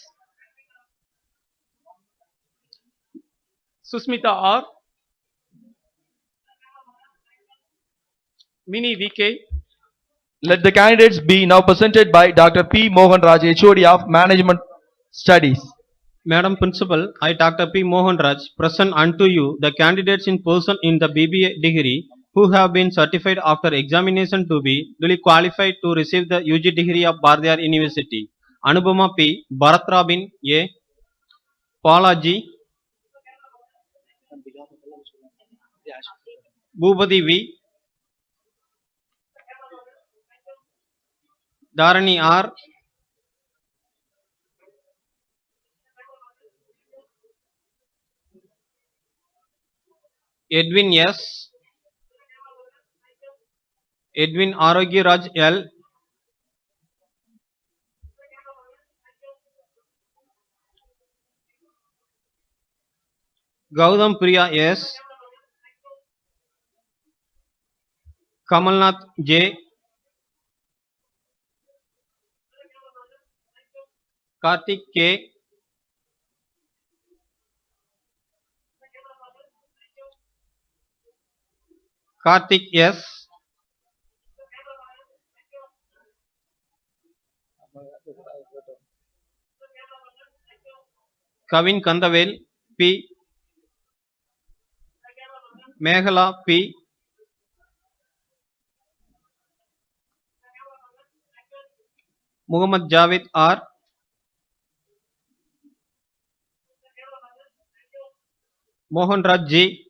Susmita R. Mini VK. Let the candidates be now presented by Dr. P. Mohan Raj, HOD of Management Studies. Madam Principal, I, Dr. P. Mohan Raj, present unto you the candidates in person in the BBA degree who have been certified after examination to be duly qualified to receive the UG degree of Bardha University. Anubhama P. Bharat Robin A. Paula G. Bhupati V. Dharani R. Edwin S. Edwin Arogya Raj L. Gautam Priya S. Kamalnath J. Karthik K. Karthik S. Kavin Kandavel P. Meghala P. Muhammad Javed R. Mohan Raj G.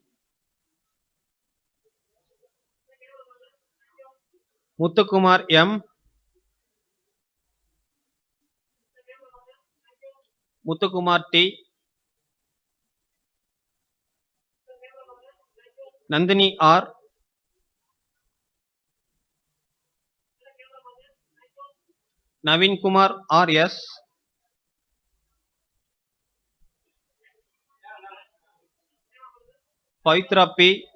Muthukumar M. Muthukumar T. Nandini R. Navin Kumar R. S. Pavitra P.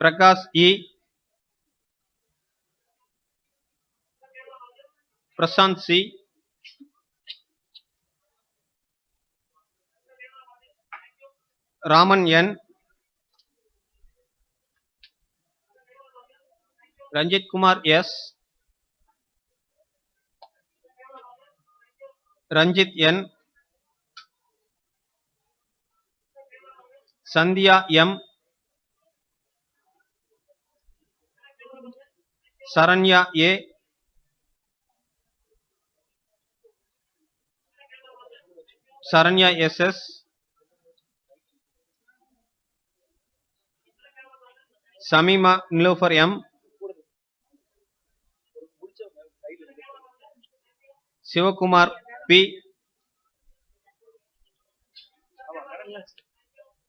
Prakash E. Prashant C. Raman N. Ranjit Kumar S. Ranjit N. Sandhya M. Saranya A. Saranya SS. Samima Nilofer M. Sivakumar P.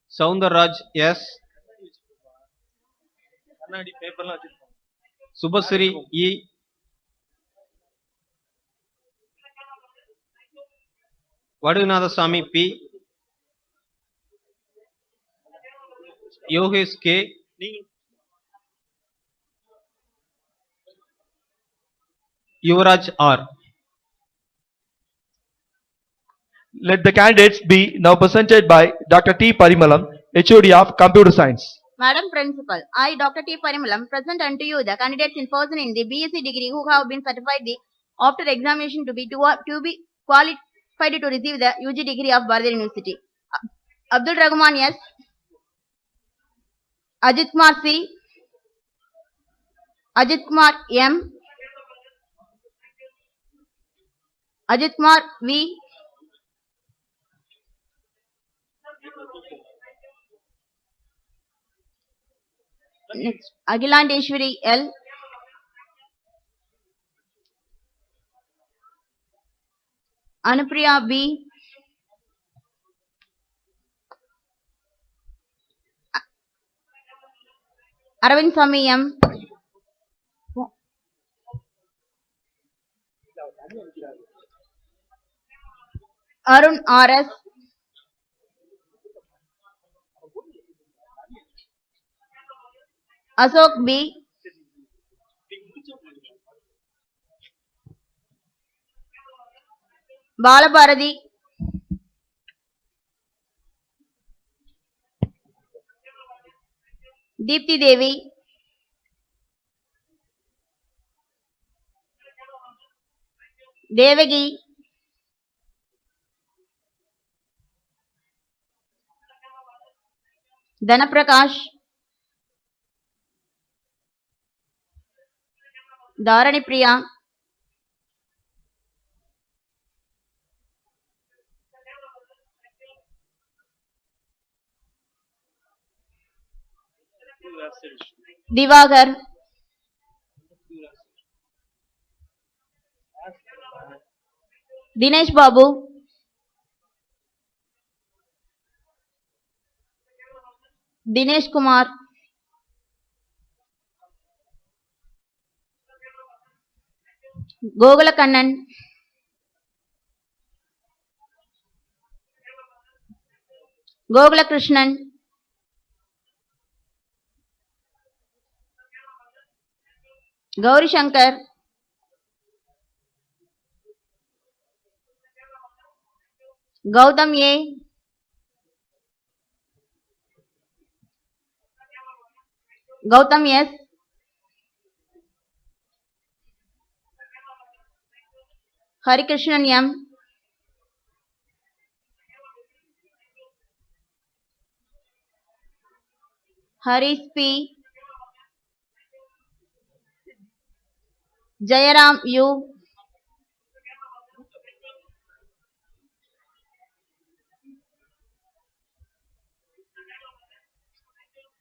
Soundarraj S. Subhasri E. Vadunatha P. Yogesh K. Yuvraj R. Let the candidates be now presented by Dr. T. Parimalam, HOD of Computer Science. Madam Principal, I, Dr. T. Parimalam, present unto you the candidates in person in the BSc degree who have been certified after examination to be qualified to receive the UG degree of Bardha University. Abdul Rahman S. Ajit Kumar C. Ajit Kumar M. Ajit Kumar V. Next, Agilandeshwari L. Anupriya B. Aravind Swami M. Arun R.S. Ashok B. Balabharati. Deepthi Devi. Devagi. Dhanaprakash. Dharani Priya. Divagar. Dinesh Babu. Dinesh Kumar. Gogala Kannan. Gogala Krishnan. Gauri Shankar. Gautam A. Gautam S. Harikrishnan M. Harish P. Jayaram U.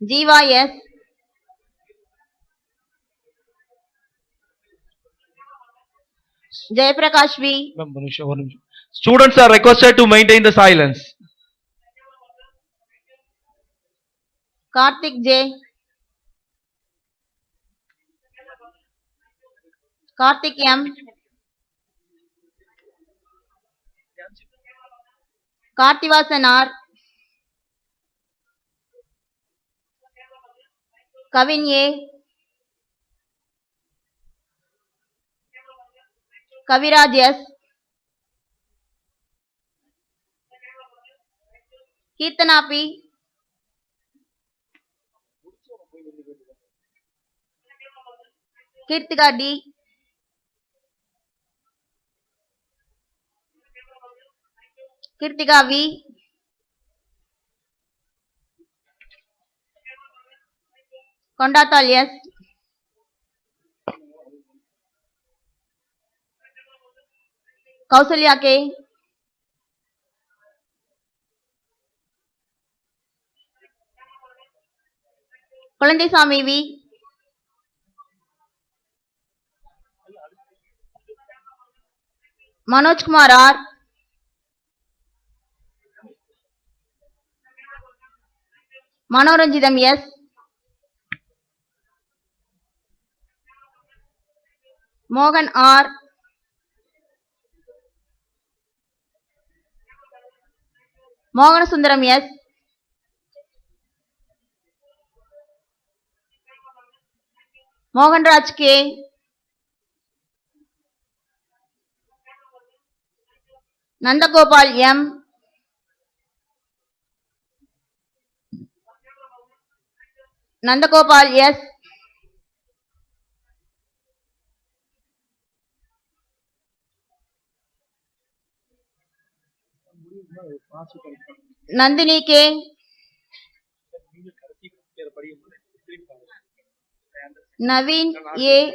Jiva S. Jayaprakash V. Students are requested to maintain the silence. Karthik J. Karthik M. Karthivasan R. Kavin A. Kaviraj S. Kirtana P. Kirtika D. Kirtika V. Kondatal S. Kausalya K. Kulandeswamy V. Manoj Kumar R. Manoranjidam S. Mohan R. Mohan Sundaram S. Mohan Raj K. Nandagopal M. Nandagopal S. Nandini K. Naveen A.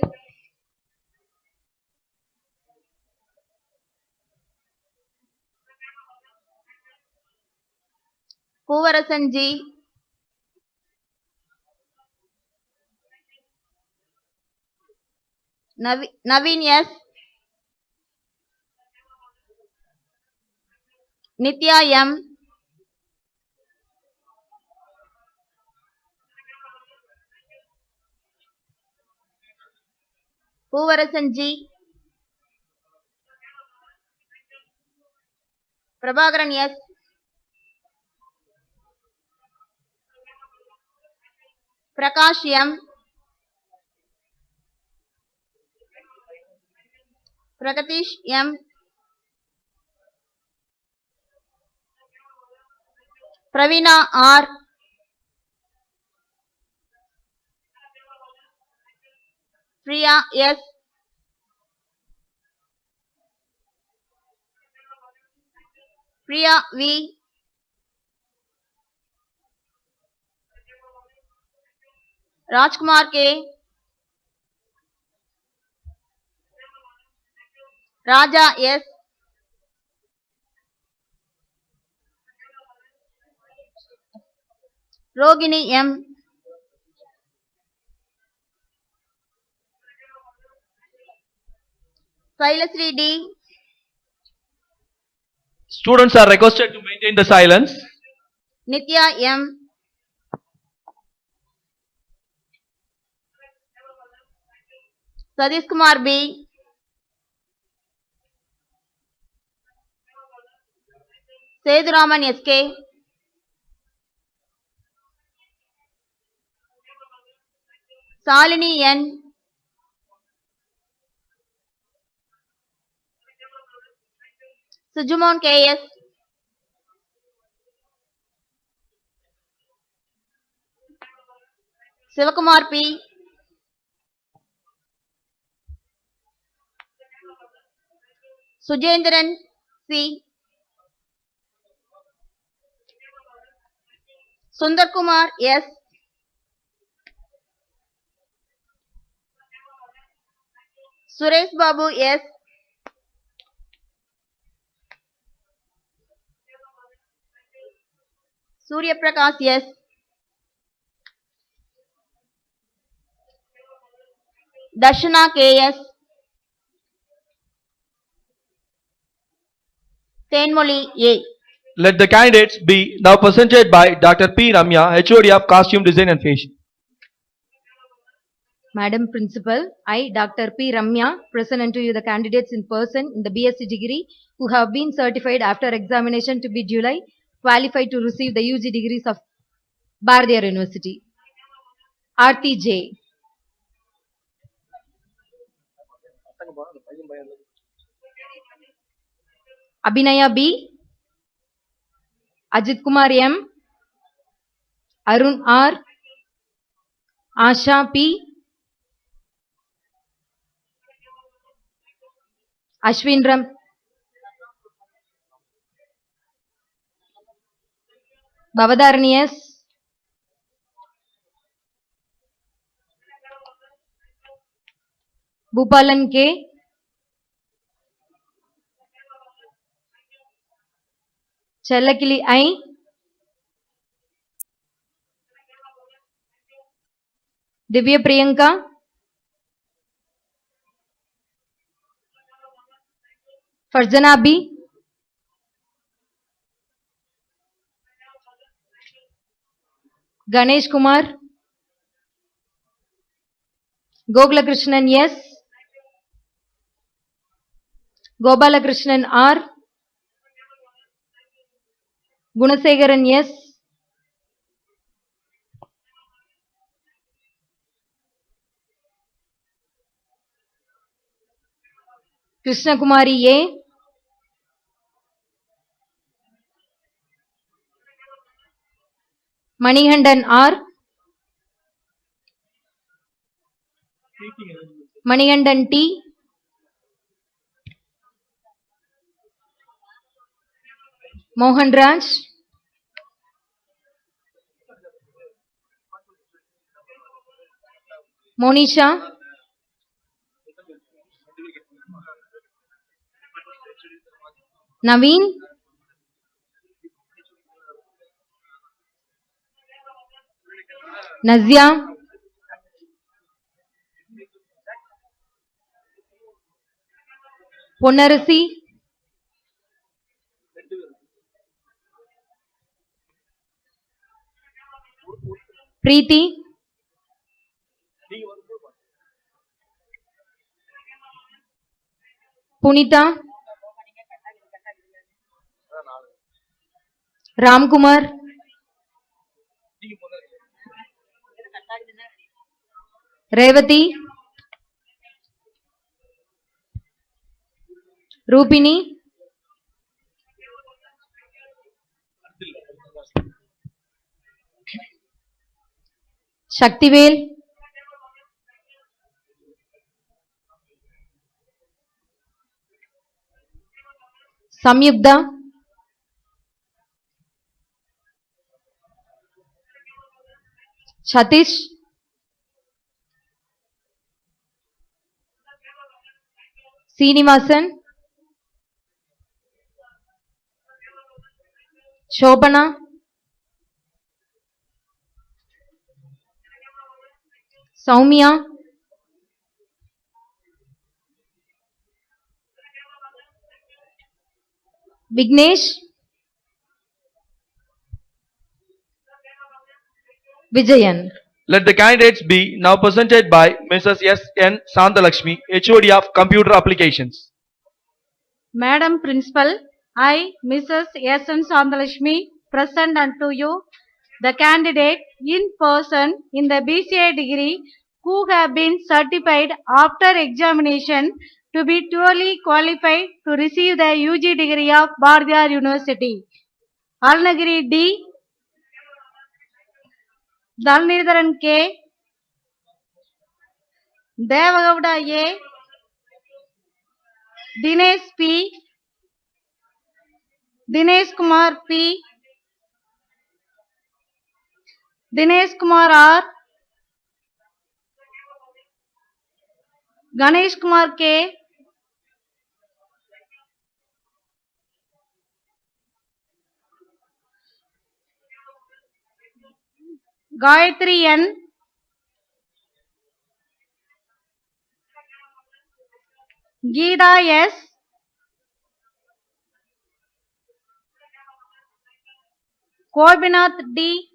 Puvarasan G. Naveen S. Nitya M. Puvarasan G. Prabhakaran S. Prakash M. Prakatish M. Pravina R. Priya S. Priya V. Rajkumar K. Raja S. Rogini M. Silasri D. Students are requested to maintain the silence. Nitya M. Sadish Kumar B. Seduraman S.K. Salini N. Sujumon K.S. Sivakumar P. Sujendran C. Sundar Kumar S. Suresh Babu S. Surya Prakash S. Darshana K.S. Tenmoli A. Let the candidates be now presented by Dr. P. Ramya, HOD of Costume Design and Fashion. Madam Principal, I, Dr. P. Ramya, present unto you the candidates in person in the BSc degree who have been certified after examination to be duly qualified to receive the UG degrees of Bardiyar University. Aarti J. Abhinaya B. Ajit Kumar M. Arun R. Asha P. Ashwin Ram. Bavadarani S. Bhupalan K. Chellakili I. Divya Priyanka. Farjana B. Ganesh Kumar. Gokula Krishnan S. Gopala Krishnan R. Gunasegaran S. Krishna Kumari A. Manihandan R. Manihandan T. Mohan Raj. Monisha. Naveen. Nazia. Ponnarasi. Preeti. Punita. Ramkumar. Revati. Rupini, Shaktivel, Samyukta, Satish, Srinivasan, Shobana, Soumya, Vignesh, Vijayan. Let the candidates be now presented by Mrs. S. N. Sandalakshmi, HOD of Computer Applications. Madam Principal, I, Mrs. S. N. Sandalakshmi, present unto you the candidate in person in the BCA degree who have been certified after examination to be duly qualified to receive the UG degree of Bardiyar University. Alnagiri D. Dhalnidharan K. Devagowda A. Dinesh P. Dinesh Kumar P. Dinesh Kumar R. Ganesh Kumar K. Gayatri N. Geeta S. Gopinath D.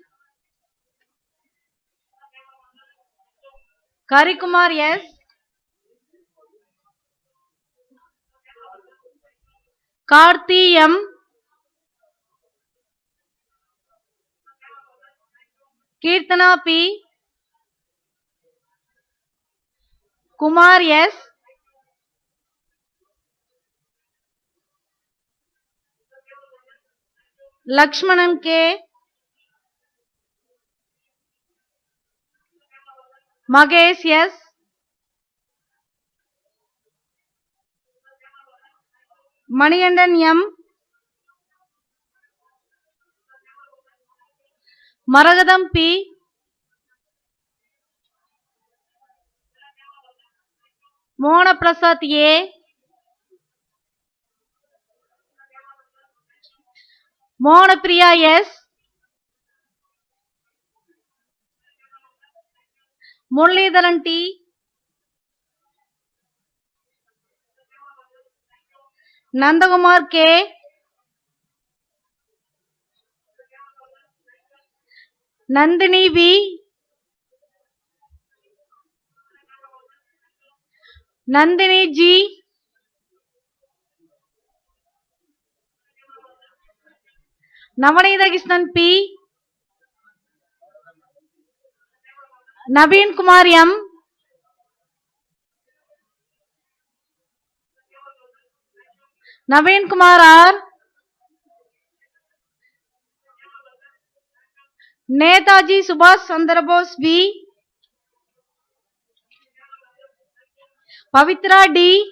Karikumar S. Karthi M. Kirtana P. Kumar S. Lakshmanan K. Magesh S. Manigandan M. Maragadam P. Mona Prasad A. Mona Priya S. Muralidharan T. Nandakumar K. Nandini V. Nandini G. Navanitha Krishnan P. Naveen Kumar M. Naveen Kumar R. Netaji Subhash Chandra Bose V. Pavitra D.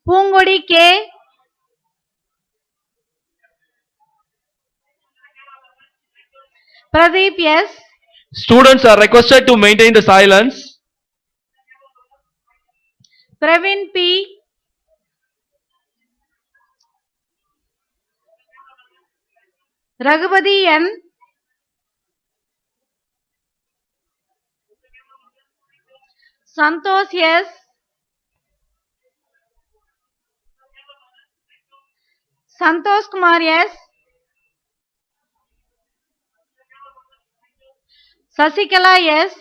Pungodi K. Pradeep S. Students are requested to maintain the silence. Praveen P. Raghupati N. Santosh S. Santosh Kumar S. Sasikala S.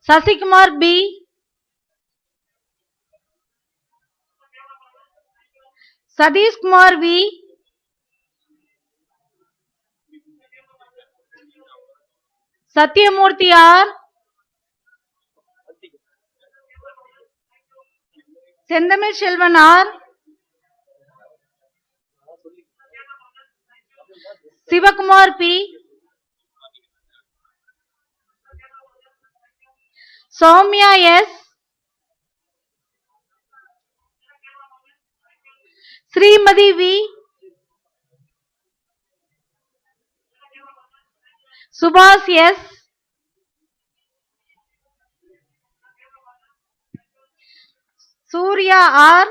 Sasikumar B. Sadish Kumar V. Satyamurthy R. Sendamil Selvan R. Sivakumar P. Soumya S. Srimati V. Subhas S. Surya R.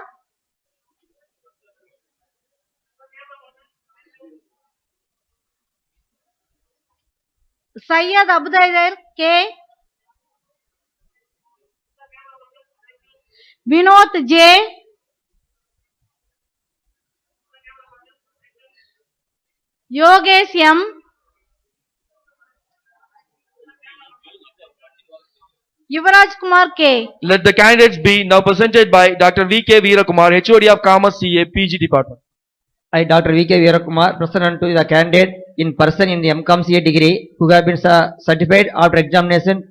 Syed Abudaider K. Vinod J. Yogesh M. Yuvraj Kumar K. Let the candidates be now presented by Dr. V.K. Veerakumar, HOD of Commerce CA, PG Department. I, Dr. V.K. Veerakumar, present unto the candidate in person in the MCOM CA degree who have been certified after examination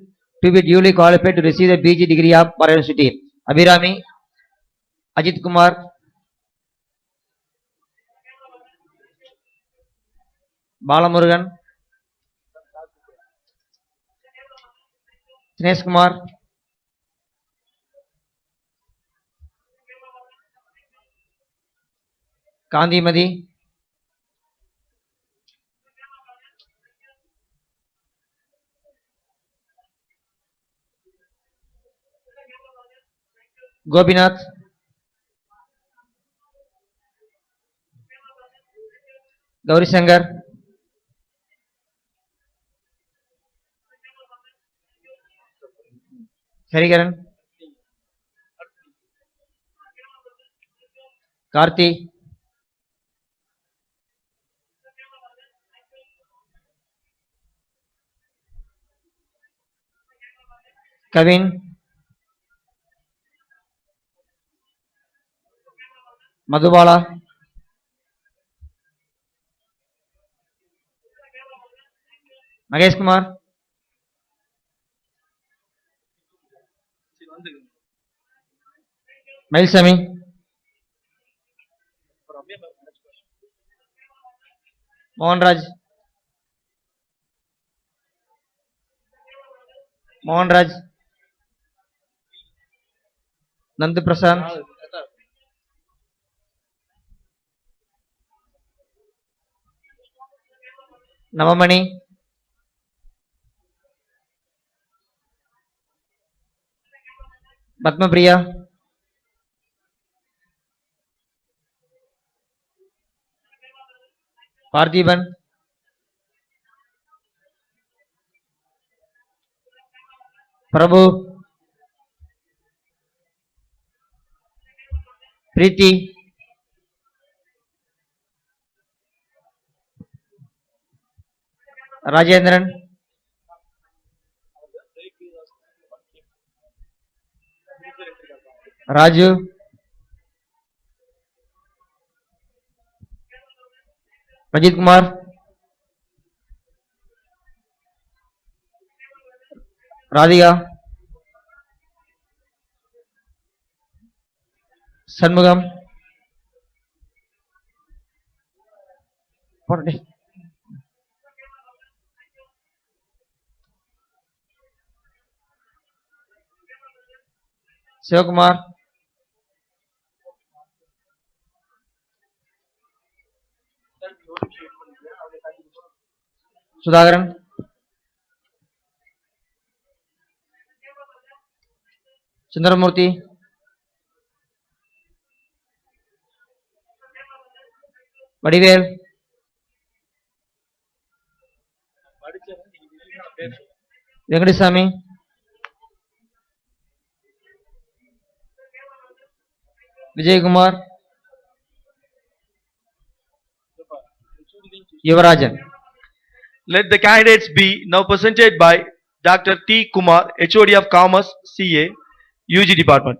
to be duly qualified to receive the PG degree of Bara University. Abhirami, Ajit Kumar, Balamurugan, Dinesh Kumar, Kandimadi, Gopinath, Gauri Shankar, Harigaran, Karthi, Kevin, Madhubala, Mahesh Kumar, Mailsami, Mohanraj, Mohanraj, Nandu Prasad, Navamani, Padmapriya, Parthiban, Prabhu, Preeti, Rajendran, Raju, Rajit Kumar, Radhika, Shanmugam, Shivakumar, Sudhakaran, Chandramurthy, Vadivel, Venkateswamy, Vijay Kumar, Yuvarajan. Let the candidates be now presented by Dr. T. Kumar, HOD of Commerce CA, UG Department.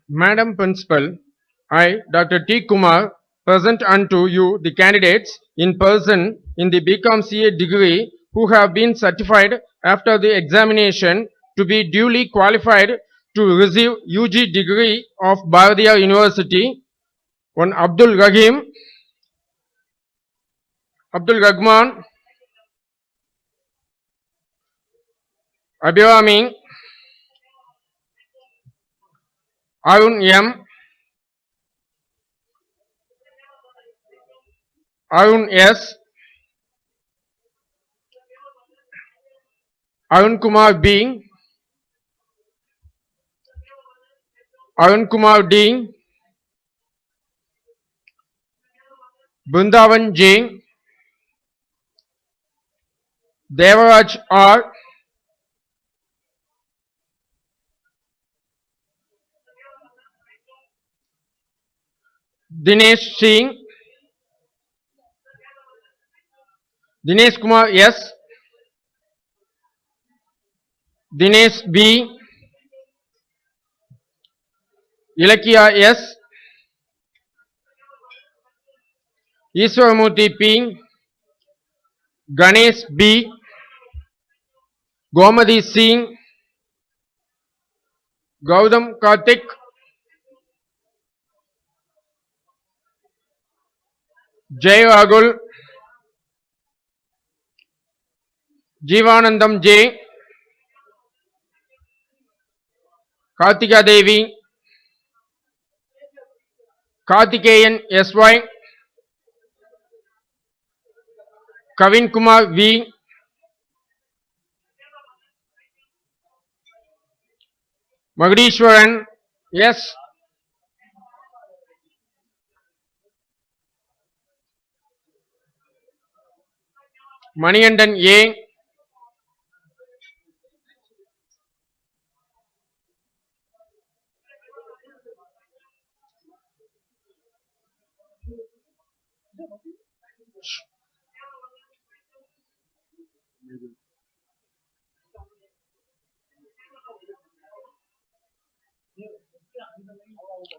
Madam Principal, I, Dr. T. Kumar, present unto you the candidates in person in the BCom CA degree who have been certified after the examination to be duly qualified to receive UG degree of Bharatiya University. One Abdul Rahim, Abdul Rahman, Abhiraming, Arun M, Arun S, Arun Kumar B, Arun Kumar D, Brindavan J, Devaraj R, Dinesh Singh, Dinesh Kumar S, Dinesh B, Ilakya S, Iswaramurthy P, Ganesh B, Gomadi Singh, Gautam Karthik, Jay Ragul, Jivanandam J, Kartika Devi, Karthikeyan SY, Kavin Kumar V, Magadishwaran S, Maniandan A,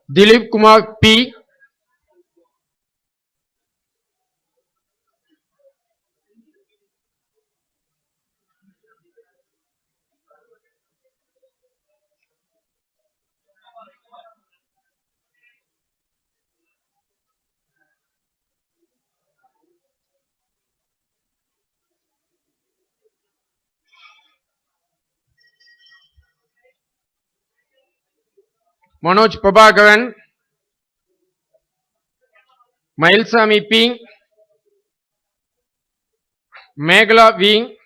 Dilip Kumar P, Manoj Prabhakaran, Mailsami P, Meghala V,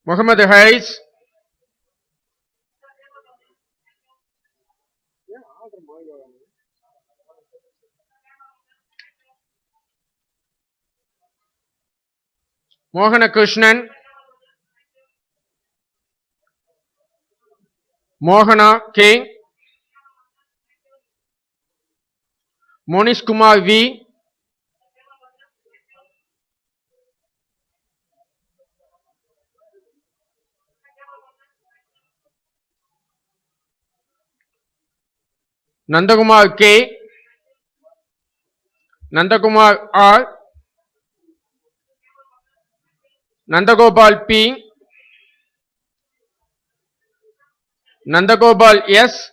Muhammad Haris, Mohana Krishnan, Mohana K, Monish Kumar V, Nandakumar K, Nandakumar R, Nandagopal P, Nandagopal S,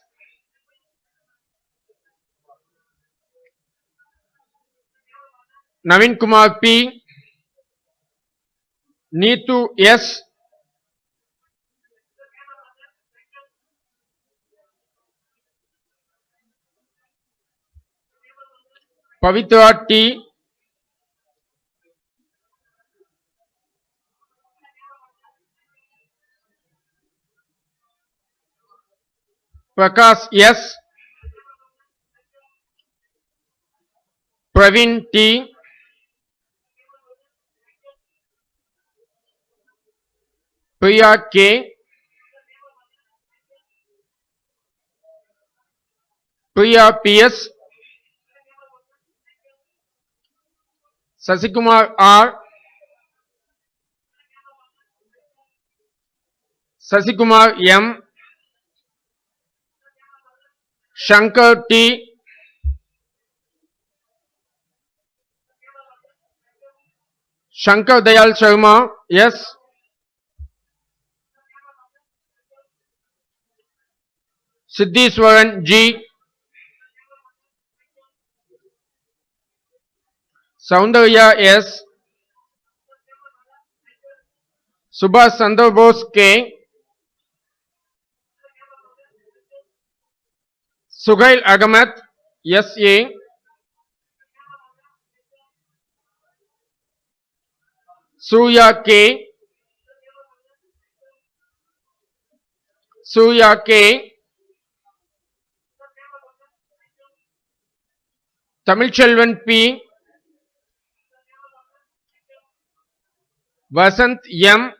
Navin Kumar P, Neetu S, Pavitra T, Prakash S, Praveen T, Priya K, Priya PS, Sasikumar R, Sasikumar M, Shankar T, Shankar Dayal Sharma S, Siddhiswaran G, Soundarya S, Subhash Chandra Bose K, Suhail Ahmed S.A., Surya K, Tamilchelvan P, Vasant M,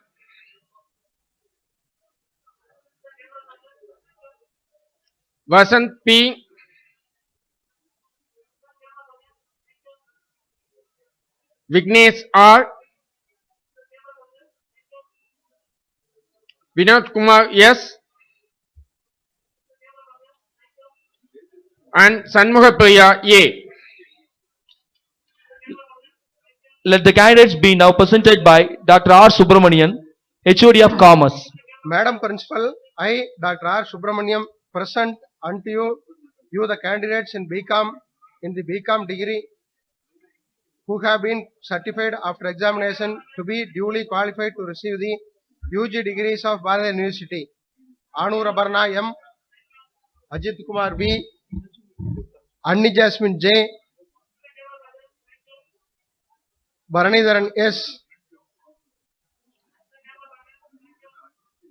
Vasant P, Vignesh R, Vinod Kumar S, and Sanmugapriya A. Let the candidates be now presented by Dr. R. Subramanian, HOD of Commerce. Madam Principal, I, Dr. R. Subramaniam, present unto you the candidates in the BCom degree who have been certified after examination to be duly qualified to receive the UG degrees of Bharatiya University. Anur Abarna M, Ajit Kumar B, Anni Jasmine J, Bharanidharan S,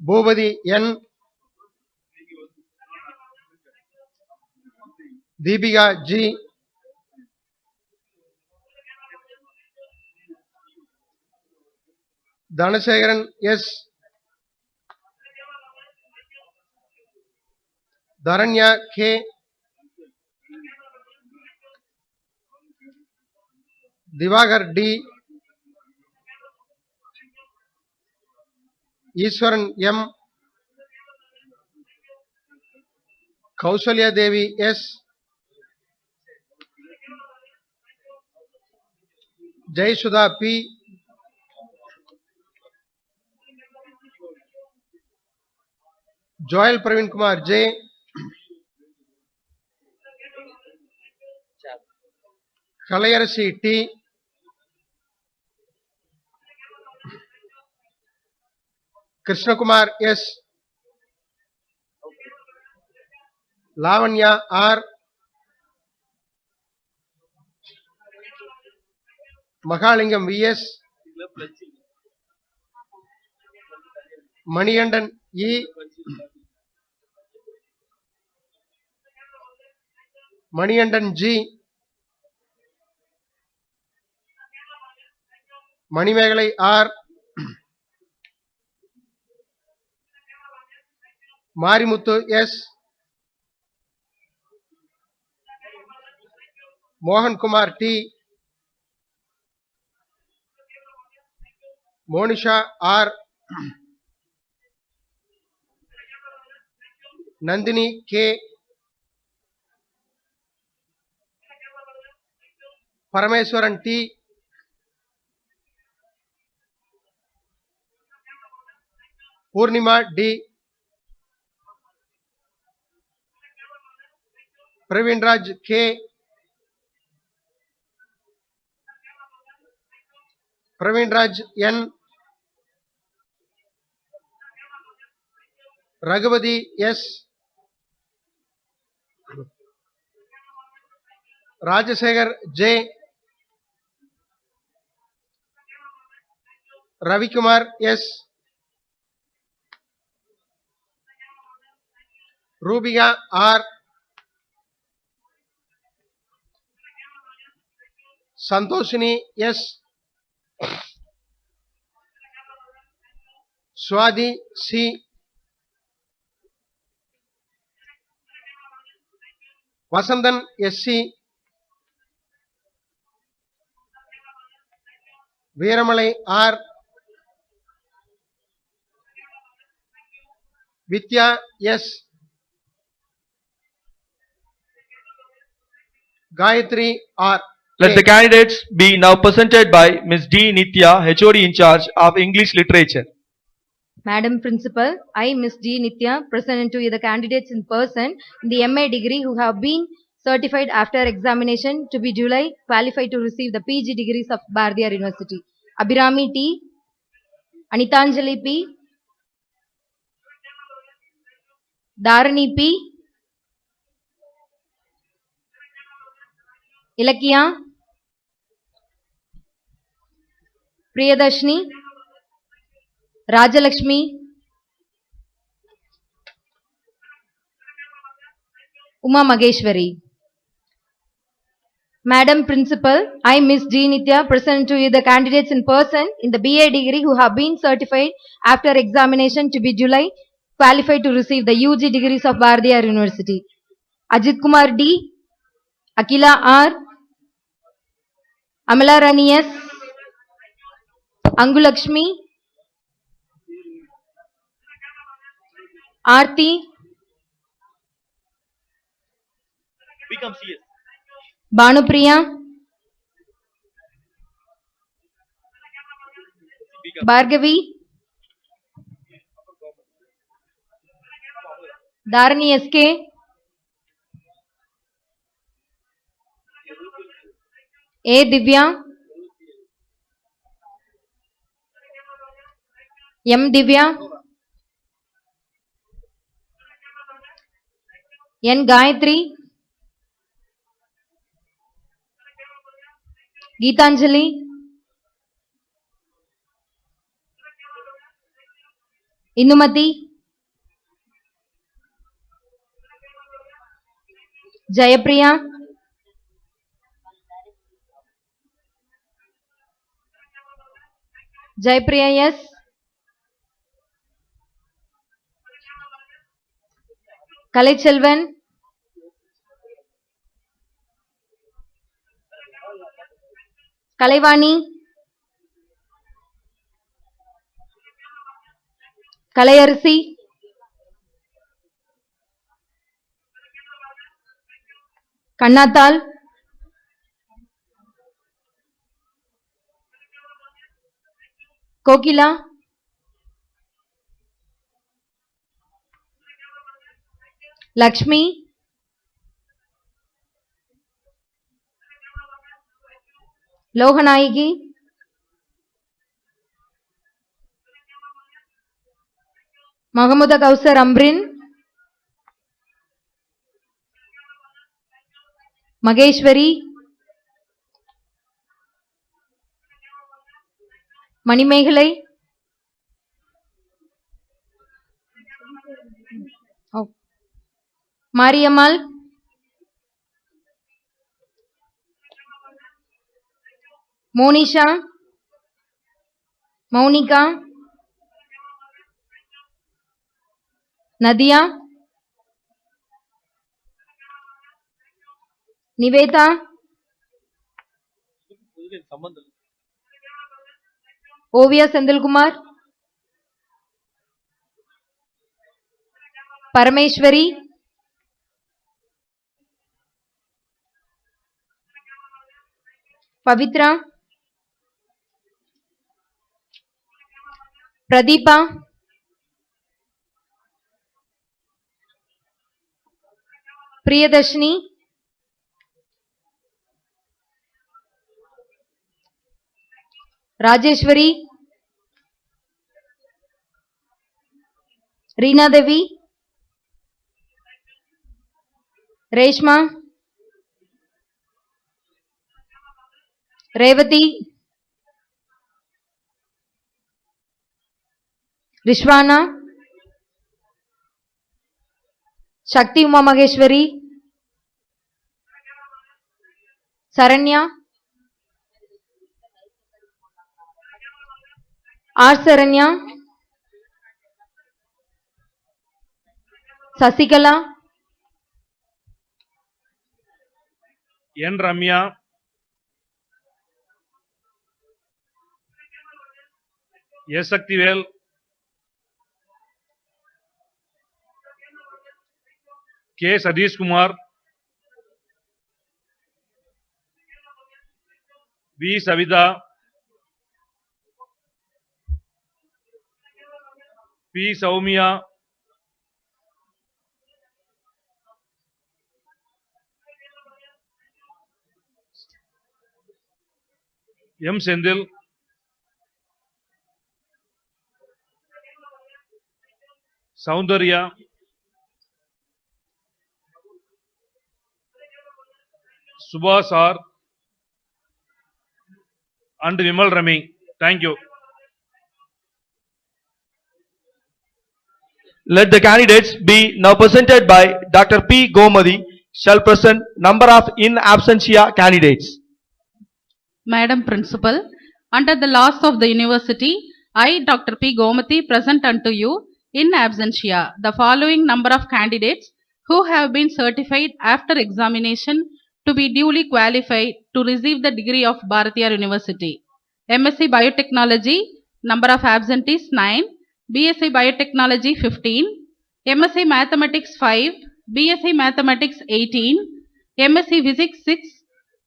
Bhubadi N, Deepika G, Dhanasekaran S, Dharanya K, Divagar D, Iswaran M, Kausalya Devi S, Jayasudha P, Joel Praveen Kumar J, Kalayarasi T, Krishna Kumar S, Lavanya R, Mahalingam V.S., Maniyandan E, Maniyandan G, Manimegalai R, Marimuthu S, Mohan Kumar T, Monisha R, Nandini K, Parameswaran T, Purnima D, Pravinraj K, Pravinraj N, Raghavati S, Rajasekhar J, Ravikumar S, Rubika R, Santoshini S, Swadi C, Vasandan SC, Veeramalai R, Vidya S, Gayatri R. Let the candidates be now presented by Ms. D. Nitya, HOD in charge of English Literature. Madam Principal, I, Ms. D. Nitya, present to you the candidates in person in the MA degree who have been certified after examination to be July qualified to receive the PG degrees of Bardiyar University. Abhirami T, Anitanjali P, Dharani P, Ilakya, Priyadarshini, Rajalakshmi, Uma Mageshwari. Madam Principal, I, Ms. G. Nitya, present to you the candidates in person in the BA degree who have been certified after examination to be July qualified to receive the UG degrees of Bardiyar University. Ajit Kumar D, Akila R, Amala Rani S, Angulakshmi, Aarti, Bhanupriya, Bhargavi, Dharani SK, A. Divya, M. Divya, N. Gayatri, Geetanjali, Indumati, Jayapriya, Jayapriya S, Kalaiselvan, Kalaivani, Kalayarisi, Kannathal, Kokila, Lakshmi, Lohanayagi, Mahamuda Kausar Ambrin, Mageshwari, Manimeghalai, Mariammal, Monisha, Maunika, Nadia, Niveta, Ovia Sendilkumar, Parameshwari, Pavitra, Pradeepa, Priyadarshini, Rajeshwari, Reena Devi, Reshma, Revati, Rishwana, Shakti Uma Mageshwari, Saranya, R. Saranya, Sasikala, N. Ramya, S. Saktivel, K. Sadish Kumar, V. Savita, P. Saumya, M. Sendil, Soundarya, Subhas R. and Vimal Rami. Thank you. Let the candidates be now presented by Dr. P. Gomadi shall present number of in absentia candidates. Madam Principal, under the laws of the university, I, Dr. P. Gomati, present unto you in absentia the following number of candidates who have been certified after examination to be duly qualified to receive the degree of Bharatiyar University. MSc Biotechnology, number of absentees 9, BSc Biotechnology 15, MSc Mathematics 5, BSc Mathematics 18, MSc Physics 6,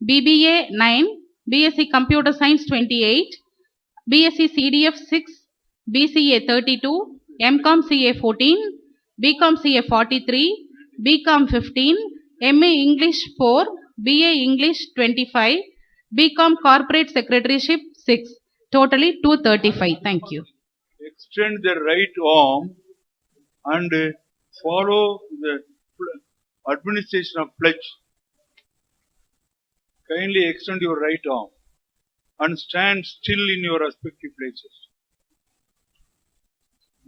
BBA 9, BSc Computer Science 28, BSc CDF 6, BCA 32, MCom CA 14, BCom CA 43, BCom 15, MA English 4, BA English 25, BCom Corporate Secretaryship 6, totally 235. Thank you. Extend the right arm and follow the administration of pledge. Kindly extend your right arm and stand still in your respective places.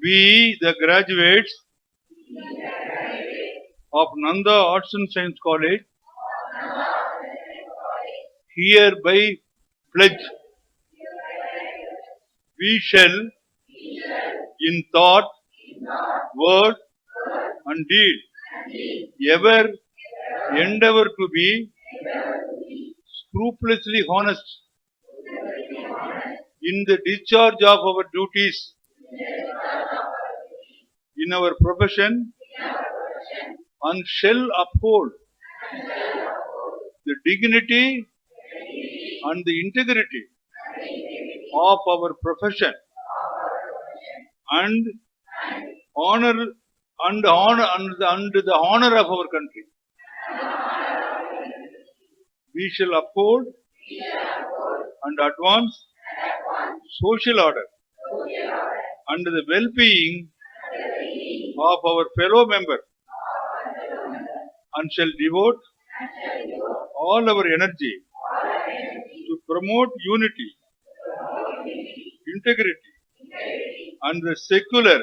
We, the graduates of Nanda Arts and Science College, hereby pledge we shall, in thought, word, and deed, ever endeavor to be scrupulously honest in the discharge of our duties in our profession, and shall uphold the dignity and the integrity of our profession and honor and the honor of our country. We shall uphold and advance social order and the well-being of our fellow members, and shall devote all our energy to promote unity, integrity, and the secular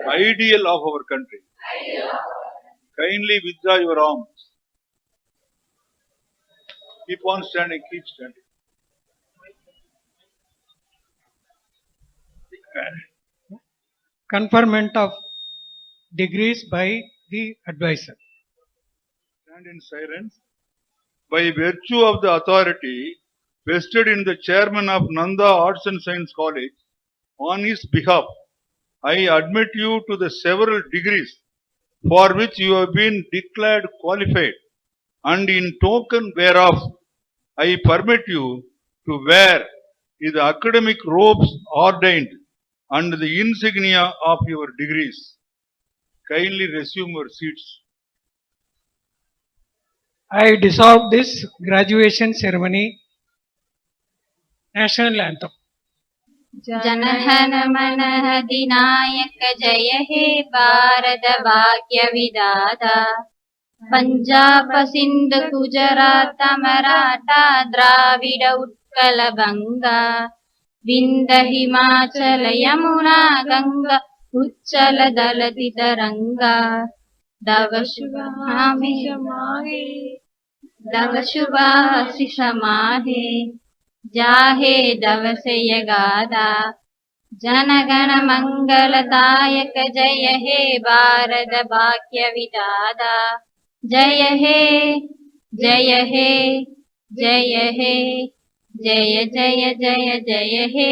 ideal of our country. Kindly withdraw your arms. Keep on standing, keep standing. Conferment of degrees by the advisor. Stand in silence. By virtue of the authority vested in the chairman of Nanda Arts and Science College, on his behalf, I admit you to the several degrees for which you have been declared qualified, and in token whereof, I permit you to wear the academic robes ordained and the insignia of your degrees. Kindly resume your seats. I dissolve this graduation ceremony. National anthem. जनहन मन अधिनायक जय हे भारत भाग्य विधाता पंजाब सिंध गुजरात मराठा द्राविड उत्कल बंगा विंध्य हिमाचल यमुना गंगा उच्चल दलति तरंगा दव शुभाशिष माहे जाहे दवसय गादा जनगण मंगलदायक जय हे भारत भाग्य विधाता जय हे जय हे जय हे जय जय जय जय हे।